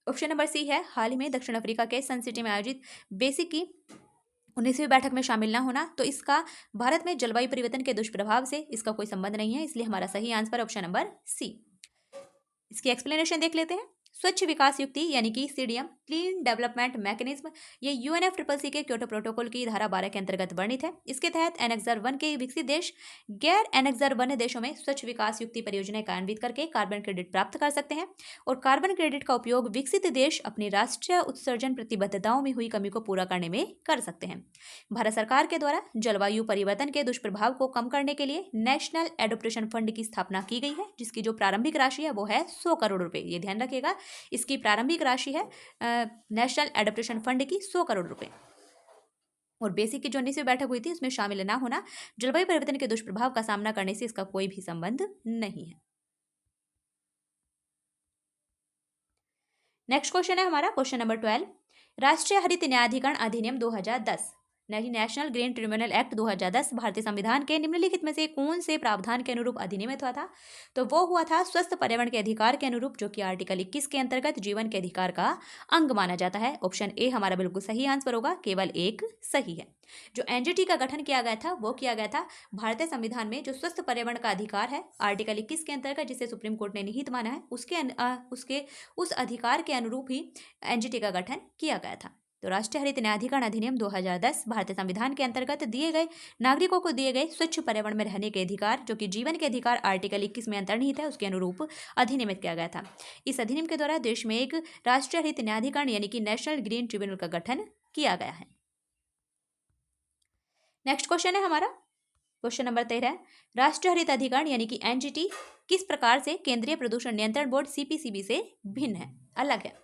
ऑप्शन नंबर सी है हाल ही में दक्षिण अफ्रीका के सन सिटी में आयोजित बेसिक की 19वीं बैठक में शामिल न होना, तो इसका भारत में जलवायु परिवर्तन के दुष्प्रभाव से इसका कोई संबंध नहीं है, इसलिए हमारा सही आंसर ऑप्शन नंबर सी। इसकी एक्सप्लेनेशन देख लेते हैं। स्वच्छ विकास युक्ति यानी कि सीडीएम क्लीन डेवलपमेंट मैकेनिज्म, ये यूएनएफसीसीसी के क्योटो प्रोटोकॉल की धारा 12 के अंतर्गत वर्णित है। इसके तहत एनेक्सर 1 के विकसित देश गैर एनेक्सर 1 देशों में स्वच्छ विकास युक्ति परियोजनाएं कार्यान्वित करके कार्बन क्रेडिट प्राप्त कर सकते हैं और कार्बन क्रेडिट का उपयोग विकसित देश अपनी राष्ट्रीय उत्सर्जन प्रतिबद्धताओं में हुई कमी को पूरा करने में कर सकते हैं। भारत सरकार के द्वारा जलवायु परिवर्तन के दुष्प्रभाव को कम करने के लिए नेशनल एडोप्टेशन फंड की स्थापना की गई है, जिसकी जो प्रारंभिक राशि है वो है 100 करोड़ रुपए। ये ध्यान रखिएगा, इसकी प्रारंभिक राशि है नेशनल एडोप्टेशन फंड की 100 करोड़ रुपए। और बेसिक की जो 19वीं बैठक हुई थी उसमें शामिल ना होना जलवायु परिवर्तन के दुष्प्रभाव का सामना करने से इसका कोई भी संबंध नहीं है। नेक्स्ट क्वेश्चन है हमारा क्वेश्चन नंबर 12, राष्ट्रीय हरित न्यायाधिकरण अधिनियम 2010 नेशनल ग्रीन ट्रिब्यूनल एक्ट 2010 भारतीय संविधान के निम्नलिखित में से कौन से प्रावधान के अनुरूप अधिनियमित हुआ था? तो वो हुआ था स्वस्थ पर्यावरण के अधिकार के अनुरूप, जो कि आर्टिकल 21 के अंतर्गत जीवन के अधिकार का अंग माना जाता है। ऑप्शन ए हमारा बिल्कुल सही आंसर होगा, केवल एक सही है। जो एनजीटी का गठन किया गया था वो किया गया था भारतीय संविधान में जो स्वस्थ पर्यावरण का अधिकार है आर्टिकल 21 के अंतर्गत, जिसे सुप्रीम कोर्ट ने निहित माना है, उसके उस अधिकार के अनुरूप ही एनजीटी का गठन किया गया था। तो राष्ट्रीय हरित न्यायाधिकरण अधिनियम 2010 भारतीय संविधान के अंतर्गत दिए गए नागरिकों को दिए गए स्वच्छ पर्यावरण में रहने के अधिकार, जो कि जीवन के अधिकार आर्टिकल 21 में अंतर्निहित है, उसके अनुरूप अधिनियमित किया गया था। इस अधिनियम के द्वारा देश में एक राष्ट्रीय हरित न्यायाधिकरण यानी कि नेशनल ग्रीन ट्रिब्यूनल का गठन किया गया है। नेक्स्ट क्वेश्चन है हमारा क्वेश्चन नंबर 13, राष्ट्रीय हरित अधिकरण यानी कि एनजीटी किस प्रकार से केंद्रीय प्रदूषण नियंत्रण बोर्ड सीपीसीबी से भिन्न है, अलग है?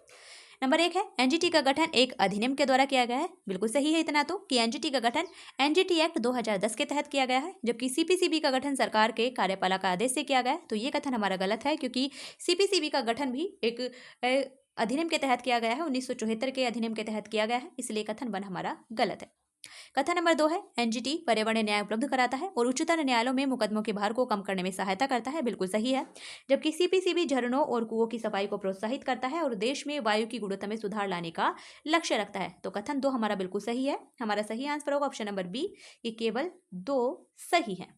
नंबर 1 है एनजीटी का गठन एक अधिनियम के द्वारा किया गया है। बिल्कुल सही है इतना तो कि एनजीटी का गठन एनजीटी एक्ट 2010 के तहत किया गया है, जबकि सीपीसीबी का गठन सरकार के कार्यपालिका आदेश से किया गया है। तो ये कथन हमारा गलत है, क्योंकि सीपीसीबी का गठन भी एक अधिनियम के तहत किया गया है, 1974 के अधिनियम के तहत किया गया है, इसलिए कथन 1 हमारा गलत है। कथन नंबर 2 है एनजीटी पर्यावरण न्याय उपलब्ध कराता है और उच्चतम न्यायालयों में मुकदमों के भार को कम करने में सहायता करता है। बिल्कुल सही है। जबकि सीपीसीबी झरनों और कुओं की सफाई को प्रोत्साहित करता है और देश में वायु की गुणवत्ता में सुधार लाने का लक्ष्य रखता है। तो कथन 2 हमारा बिल्कुल सही है। हमारा सही आंसर होगा ऑप्शन नंबर बी, ये केवल 2 सही है।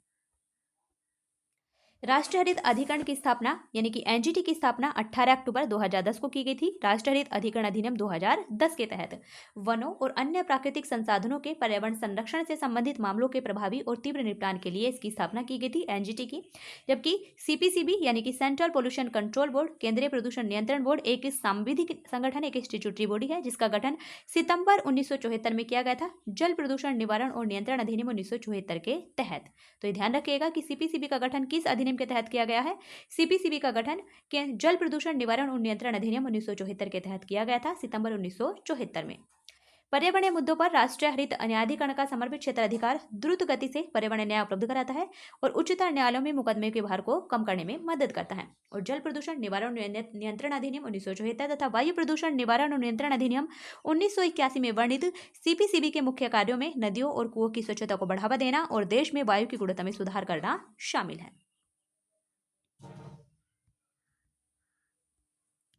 राष्ट्रीय हरित अधिकरण की स्थापना यानी कि एनजीटी की स्थापना 18 अक्टूबर 2010 को की गई थी। राष्ट्रीय हरित अधिकरण अधिनियम 2010 के तहत वनों और अन्य प्राकृतिक संसाधनों के पर्यावरण संरक्षण से संबंधित मामलों के प्रभावी और तीव्र निपटान के लिए इसकी स्थापना की गई थी एनजीटी की। जबकि सीपीसीबी यानी कि सेंट्रल पोल्यूशन कंट्रोल बोर्ड, केंद्रीय प्रदूषण नियंत्रण बोर्ड, एक सांविधिक संगठन, एक स्टैट्यूटरी बॉडी है जिसका गठन सितंबर 1974 में किया गया था जल प्रदूषण निवारण और नियंत्रण अधिनियम 1974 के तहत। तो ध्यान रखिएगा कि सीपीसीबी का गठन किस अधिनियम के तहत किया गया है? सीपीसीबी का गठन जल प्रदूषण निवारण और नियंत्रण अधिनियम 1974 के तहत किया गया था सितंबर 1974 में। पर्यावरणीय मुद्दों पर राष्ट्रीय हरित न्यायाधिकरण का समर्पित क्षेत्राधिकार द्रुत गति से पर्यावरण न्याय उपलब्ध कराता है और उच्चतम न्यायालयों में मुकदमे के भार को कम करने में मदद करता है। और जल प्रदूषण निवारण और नियंत्रण अधिनियम 1974 तथा वायु प्रदूषण निवारण और नियंत्रण अधिनियम 1981 में वर्णित सीपीसीबी के मुख्य कार्यों में नदियों और कुओं की स्वच्छता को बढ़ावा देना और देश में वायु की गुणवत्ता में सुधार करना शामिल है।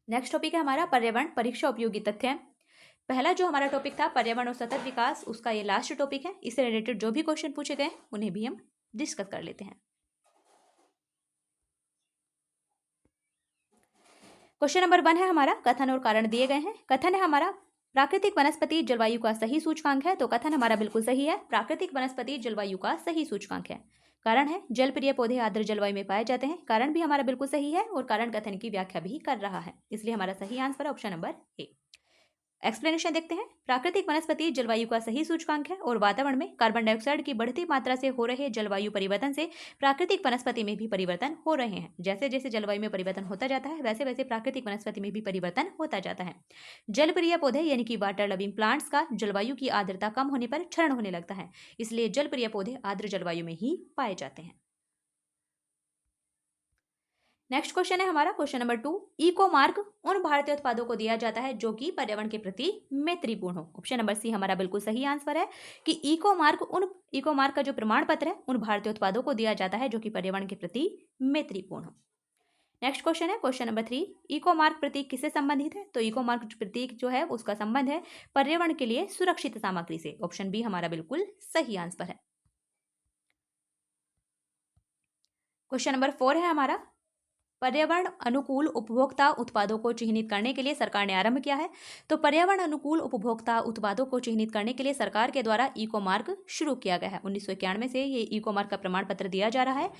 नेक्स्ट टॉपिक है हमारा पर्यावरण परीक्षा उपयोगी तथ्य। पहला जो हमारा टॉपिक था पर्यावरण और सतत विकास, उसका ये लास्ट टॉपिक है। इससे रिलेटेड जो भी क्वेश्चन पूछे गए उन्हें भी हम डिस्कस कर लेते हैं। क्वेश्चन नंबर 1 है हमारा, कथन और कारण दिए गए हैं। कथन है हमारा प्राकृतिक वनस्पति जलवायु का सही सूचकांक है। तो कथन हमारा बिल्कुल सही है, प्राकृतिक वनस्पति जलवायु का सही सूचकांक है। कारण है जलप्रिय पौधे आर्द्र जलवायु में पाए जाते हैं। कारण भी हमारा बिल्कुल सही है और कारण कथन की व्याख्या भी कर रहा है, इसलिए हमारा सही आंसर है ऑप्शन नंबर ए। एक्सप्लेनेशन देखते हैं। प्राकृतिक वनस्पति जलवायु का सही सूचकांक है और वातावरण में कार्बन डाइऑक्साइड की बढ़ती मात्रा से हो रहे जलवायु परिवर्तन से प्राकृतिक वनस्पति में भी परिवर्तन हो रहे हैं। जैसे जैसे जलवायु में परिवर्तन होता जाता है वैसे वैसे प्राकृतिक वनस्पति में भी परिवर्तन होता जाता है। जलप्रिय पौधे यानी कि वाटर लविंग प्लांट्स का जलवायु की आर्द्रता कम होने पर क्षरण होने लगता है, इसलिए जलप्रिय पौधे आर्द्र जलवायु में ही पाए जाते हैं। नेक्स्ट क्वेश्चन है हमारा क्वेश्चन नंबर 2, इको मार्क उन भारतीय उत्पादों को दिया जाता है जो कि पर्यावरण के प्रति मैत्रीपूर्ण हो। ऑप्शन नंबर सी हमारा बिल्कुल सही आंसर है कि इको मार्क का जो प्रमाण पत्र है उन भारतीय उत्पादों को दिया जाता है जो कि पर्यावरण के प्रति मैत्रीपूर्ण हो। नेक्स्ट क्वेश्चन है क्वेश्चन नंबर 3, इको मार्क प्रतीक किससे संबंधित है? तो इको मार्क प्रतीक जो है उसका संबंध है पर्यावरण के लिए सुरक्षित सामग्री से। ऑप्शन बी हमारा बिल्कुल सही आंसर है। क्वेश्चन नंबर 4 है हमारा, पर्यावरण अनुकूल उपभोक्ता उत्पादों को चिन्हित करने के लिए सरकार ने आरंभ किया है। तो पर्यावरण अनुकूल उपभोक्ता उत्पादों को चिन्हित करने के लिए सरकार के द्वारा इको मार्क शुरू किया गया है। 1991 से ये इको मार्क का प्रमाण पत्र दिया जा रहा है।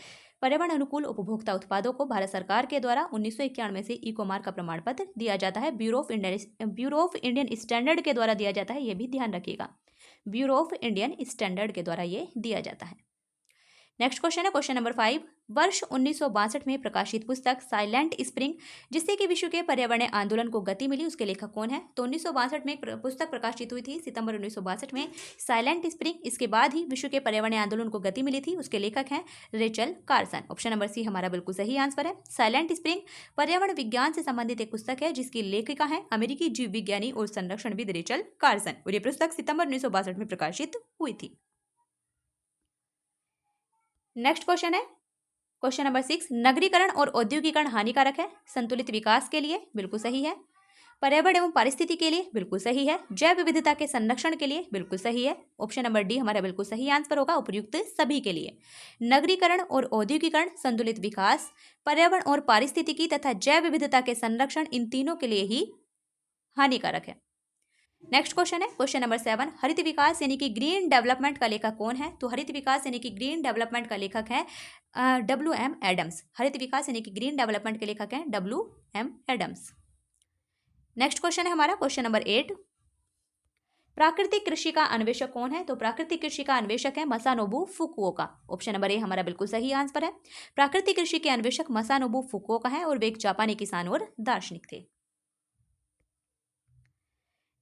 पर्यावरण अनुकूल उपभोक्ता उत्पादों को भारत सरकार के द्वारा 1991 से इको मार्क का प्रमाण पत्र दिया जाता है। ब्यूरो ऑफ इंडियन स्टैंडर्ड के द्वारा दिया जाता है, ये भी ध्यान रखिएगा। ब्यूरो ऑफ इंडियन स्टैंडर्ड के द्वारा ये दिया जाता है। नेक्स्ट क्वेश्चन है क्वेश्चन नंबर 5। वर्ष 1962 में प्रकाशित पुस्तक साइलेंट स्प्रिंग, जिससे कि विश्व के पर्यावरण आंदोलन को गति मिली, उसके लेखक कौन है? तो 1962 में एक पुस्तक प्रकाशित हुई थी, सितंबर 1962 में, साइलेंट स्प्रिंग। इसके बाद ही विश्व के पर्यावरण आंदोलन को गति मिली थी। उसके लेखक हैं Rachel Carson. Option number C हमारा बिल्कुल सही आंसर है। साइलेंट स्प्रिंग पर्यावरण विज्ञान से संबंधित एक पुस्तक है, जिसकी लेखिका है अमेरिकी जीव विज्ञानी और संरक्षणविद रेचल कार्सन, और ये पुस्तक सितंबर 1962 में प्रकाशित हुई थी। नेक्स्ट क्वेश्चन है क्वेश्चन नंबर 6। नगरीकरण और औद्योगिकरण हानिकारक है? संतुलित विकास के लिए बिल्कुल सही है। पर्यावरण एवं पारिस्थिति के लिए बिल्कुल सही है। जैव विविधता के संरक्षण के लिए बिल्कुल सही है। ऑप्शन नंबर डी हमारा बिल्कुल सही आंसर होगा, उपयुक्त सभी के लिए। नगरीकरण और औद्योगिकरण, संतुलित विकास, पर्यावरण और पारिस्थितिकी तथा जैव विविधता के संरक्षण, इन तीनों के लिए ही हानिकारक है। नेक्स्ट क्वेश्चन है क्वेश्चन नंबर 7। हरित विकास यानी कि ग्रीन डेवलपमेंट का लेखक कौन है? तो हरित विकास यानी कि ग्रीन डेवलपमेंट का लेखक है WM एडम्स। हरित विकास यानी कि ग्रीन डेवलपमेंट के लेखक हैं WM एडम्स। नेक्स्ट क्वेश्चन है हमारा क्वेश्चन नंबर 8। प्राकृतिक कृषि का अन्वेषक कौन है? तो प्राकृतिक कृषि का अन्वेषक है मसानोबू फुकुओका। ऑप्शन नंबर ए हमारा बिल्कुल सही आंसर है। प्राकृतिक कृषि के अन्वेषक मसानोबू फुकुओका है और वे एक जापानी किसान और दार्शनिक थे।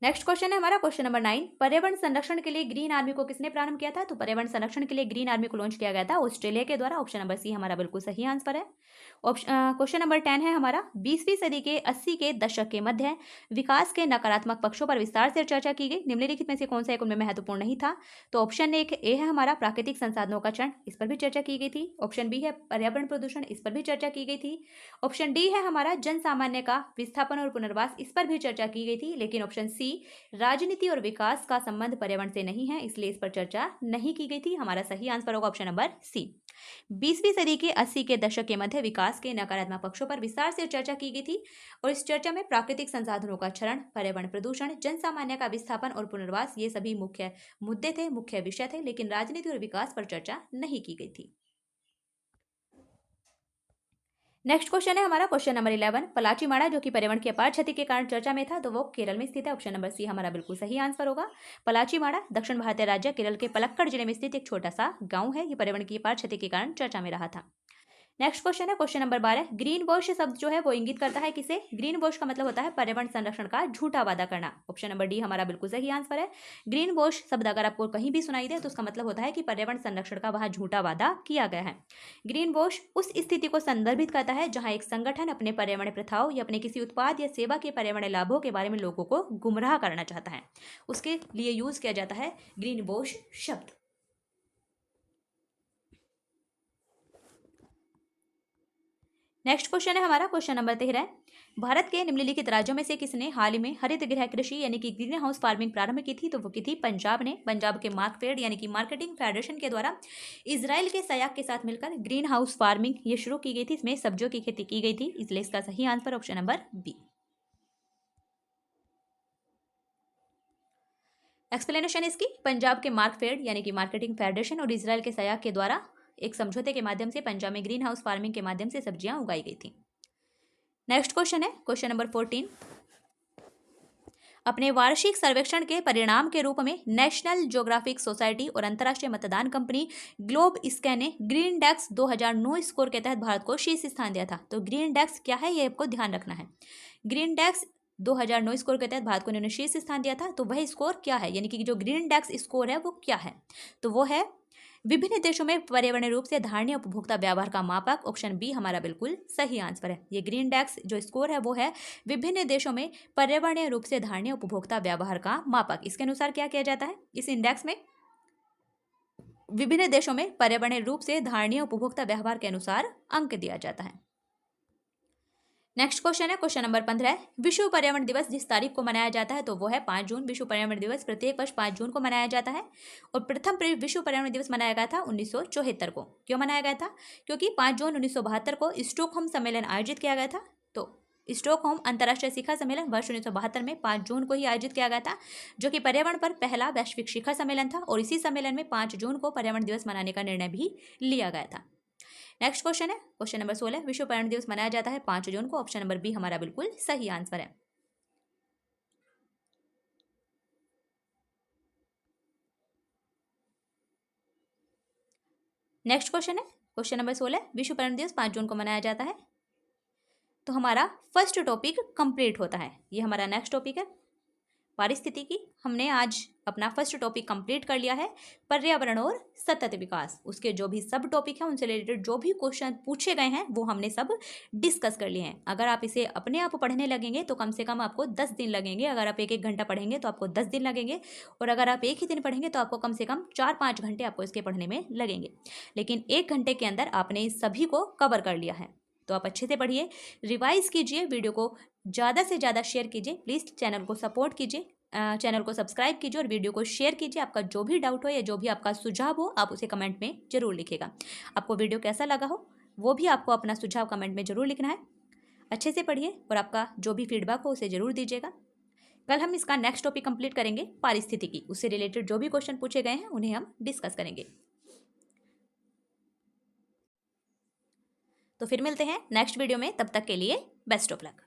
नेक्स्ट क्वेश्चन है हमारा क्वेश्चन नंबर 9। पर्यावरण संरक्षण के लिए ग्रीन आर्मी को किसने प्रारंभ किया था? तो पर्यावरण संरक्षण के लिए ग्रीन आर्मी को लॉन्च किया गया था ऑस्ट्रेलिया के द्वारा। ऑप्शन नंबर सी हमारा बिल्कुल सही आंसर है। क्वेश्चन नंबर 10 है हमारा। 20वीं सदी के 80 के दशक के मध्य विकास के नकारात्मक पक्षों पर विस्तार से चर्चा की गई। निम्नलिखित में से कौन सा एक उनमें महत्वपूर्ण नहीं था? तो ऑप्शन ए है हमारा प्राकृतिक संसाधनों का क्षरण, इस पर भी चर्चा की गई थी। ऑप्शन बी है पर्यावरण प्रदूषण, इस पर भी चर्चा की गई थी। ऑप्शन डी है हमारा जन सामान्य का विस्थापन और पुनर्वास, इस पर भी चर्चा की गई थी। लेकिन ऑप्शन सी राजनीति और विकास का संबंध पर्यावरण से नहीं है, इसलिए इस पर चर्चा नहीं की गई थी। हमारा सही आंसर होगा ऑप्शन नंबर सी। 20वीं सदी के 80 के दशक के मध्य विकास के नकारात्मक पक्षों पर विस्तार से चर्चा की गई थी और इस चर्चा में प्राकृतिक संसाधनों का क्षरण, पर्यावरण प्रदूषण, जन सामान्य का विस्थापन और पुनर्वास, ये सभी मुख्य मुद्दे थे, मुख्य विषय थे, लेकिन राजनीति और विकास पर चर्चा नहीं की गई थी। नेक्स्ट क्वेश्चन है हमारा क्वेश्चन नंबर 11। पलाचीमाड़ा जो कि पर्यावरण की अपार क्षति के कारण चर्चा में था, तो वो केरल में स्थित है। ऑप्शन नंबर सी हमारा बिल्कुल सही आंसर होगा। पलाचीमाड़ा दक्षिण भारतीय राज्य केरल के पलक्कड़ जिले में स्थित एक छोटा सा गांव है। ये पर्यावरण की अपार क्षति के कारण चर्चा में रहा था। नेक्स्ट क्वेश्चन है क्वेश्चन नंबर 12। ग्रीन वॉश शब्द जो है वो इंगित करता है किसे? ग्रीन वॉश का मतलब होता है पर्यावरण संरक्षण का झूठा वादा करना। ऑप्शन नंबर डी हमारा बिल्कुल सही आंसर है। ग्रीन वॉश शब्द अगर आपको कहीं भी सुनाई दे तो उसका मतलब होता है कि पर्यावरण संरक्षण का वहां झूठा वादा किया गया है। ग्रीन वॉश उस स्थिति को संदर्भित करता है जहां एक संगठन अपने पर्यावरण प्रथाओं या अपने किसी उत्पाद या सेवा के पर्यावरण लाभों के बारे में लोगों को गुमराह करना चाहता है, उसके लिए यूज किया जाता है ग्रीन वॉश शब्द। नेक्स्ट क्वेश्चन है हमारा क्वेश्चन नंबर 13। भारत के निम्नलिखित राज्यों में से किसने हाल ही में हरित गृह कृषि यानी कि ग्रीन हाउस फार्मिंग प्रारंभ की थी? तो वो की थी पंजाब ने। पंजाब के मार्कफेड यानी कि मार्केटिंग फेडरेशन के द्वारा इजराइल के सयाक के साथ मिलकर ग्रीन हाउस फार्मिंग ये शुरू की गई थी। इसमें सब्जियों की खेती की गई थी, इसलिए इसका सही answer option number B. Explanation इसकी, पंजाब के मार्कफेड यानी कि मार्केटिंग फेडरेशन और इजराइल के सयाक के द्वारा एक समझौते के माध्यम से पंजाब में ग्रीन हाउस फार्मिंग के माध्यम से सब्जियां उगाई गई थी। नेक्स्ट क्वेश्चन है क्वेश्चन नंबर 14। अपने वार्षिक सर्वेक्षण के परिणाम के रूप में नेशनल ज्योग्राफिक सोसाइटी और अंतर्राष्ट्रीय मतदान कंपनी ग्लोब स्कै ने ग्रीन डेक्स 2009 स्कोर के तहत भारत को शीर्ष स्थान दिया था। तो ग्रीन डेक्स क्या है, ये आपको ध्यान रखना है। ग्रीन डेक्स 2009 स्कोर के तहत भारत को इन्होंने शीर्ष स्थान दिया था। तो वह स्कोर क्या है, यानी कि जो ग्रीन डेक्स स्कोर है वो क्या है? तो वो है विभिन्न देशों में पर्यावरणीय रूप से धारणीय उपभोक्ता व्यवहार का मापक। ऑप्शन बी हमारा बिल्कुल सही आंसर है। ये ग्रीन डेक्स जो स्कोर है वो है विभिन्न देशों में पर्यावरणीय रूप से धारणीय उपभोक्ता व्यवहार का मापक। इसके अनुसार क्या किया जाता है, इस इंडेक्स में विभिन्न देशों में पर्यावरणीय रूप से धारणीय उपभोक्ता व्यवहार के अनुसार अंक दिया जाता है। नेक्स्ट क्वेश्चन है क्वेश्चन नंबर 15। विश्व पर्यावरण दिवस जिस तारीख को मनाया जाता है तो वो है 5 जून। विश्व पर्यावरण दिवस प्रत्येक वर्ष 5 जून को मनाया जाता है और प्रथम विश्व पर्यावरण दिवस मनाया गया था 1974 को। क्यों मनाया गया था? क्योंकि 5 जून 1972 को स्टॉकहोम सम्मेलन आयोजित किया गया था। तो स्टॉकहोम अंतर्राष्ट्रीय शिखर सम्मेलन वर्ष 1972 में 5 जून को ही आयोजित किया गया था, जो कि पर्यावरण पर पहला वैश्विक शिखर सम्मेलन था और इसी सम्मेलन में 5 जून को पर्यावरण दिवस मनाने का निर्णय भी लिया गया था। नेक्स्ट क्वेश्चन है क्वेश्चन नंबर 16। विश्व पर्यावरण दिवस मनाया जाता है 5 जून को। ऑप्शन नंबर बी हमारा बिल्कुल सही आंसर है। नेक्स्ट क्वेश्चन है क्वेश्चन नंबर 16, विश्व पर्यावरण दिवस 5 जून को मनाया जाता है। तो हमारा फर्स्ट टॉपिक कंप्लीट होता है। ये हमारा नेक्स्ट टॉपिक है पारिस्थितिकी। हमने आज अपना फर्स्ट टॉपिक कंप्लीट कर लिया है, पर्यावरण और सतत विकास। उसके जो भी सब टॉपिक हैं उनसे रिलेटेड जो भी क्वेश्चन पूछे गए हैं वो हमने सब डिस्कस कर लिए हैं। अगर आप इसे अपने आप पढ़ने लगेंगे तो कम से कम आपको 10 दिन लगेंगे। अगर आप 1-1 घंटा पढ़ेंगे तो आपको 10 दिन लगेंगे, और अगर आप एक ही दिन पढ़ेंगे तो आपको कम से कम 4-5 घंटे आपको इसके पढ़ने में लगेंगे। लेकिन 1 घंटे के अंदर आपने इस सभी को कवर कर लिया है। तो आप अच्छे से पढ़िए, रिवाइज कीजिए, वीडियो को ज़्यादा से ज़्यादा शेयर कीजिए, प्लीज़ चैनल को सपोर्ट कीजिए, चैनल को सब्सक्राइब कीजिए और वीडियो को शेयर कीजिए। आपका जो भी डाउट हो या जो भी आपका सुझाव हो आप उसे कमेंट में ज़रूर लिखिएगा। आपको वीडियो कैसा लगा हो वो भी आपको अपना सुझाव कमेंट में ज़रूर लिखना है। अच्छे से पढ़िए और आपका जो भी फीडबैक हो उसे ज़रूर दीजिएगा। कल हम इसका नेक्स्ट टॉपिक कंप्लीट करेंगे पारिस्थितिकी। उससे रिलेटेड जो भी क्वेश्चन पूछे गए हैं उन्हें हम डिस्कस करेंगे। तो फिर मिलते हैं नेक्स्ट वीडियो में, तब तक के लिए बेस्ट ऑफ लक।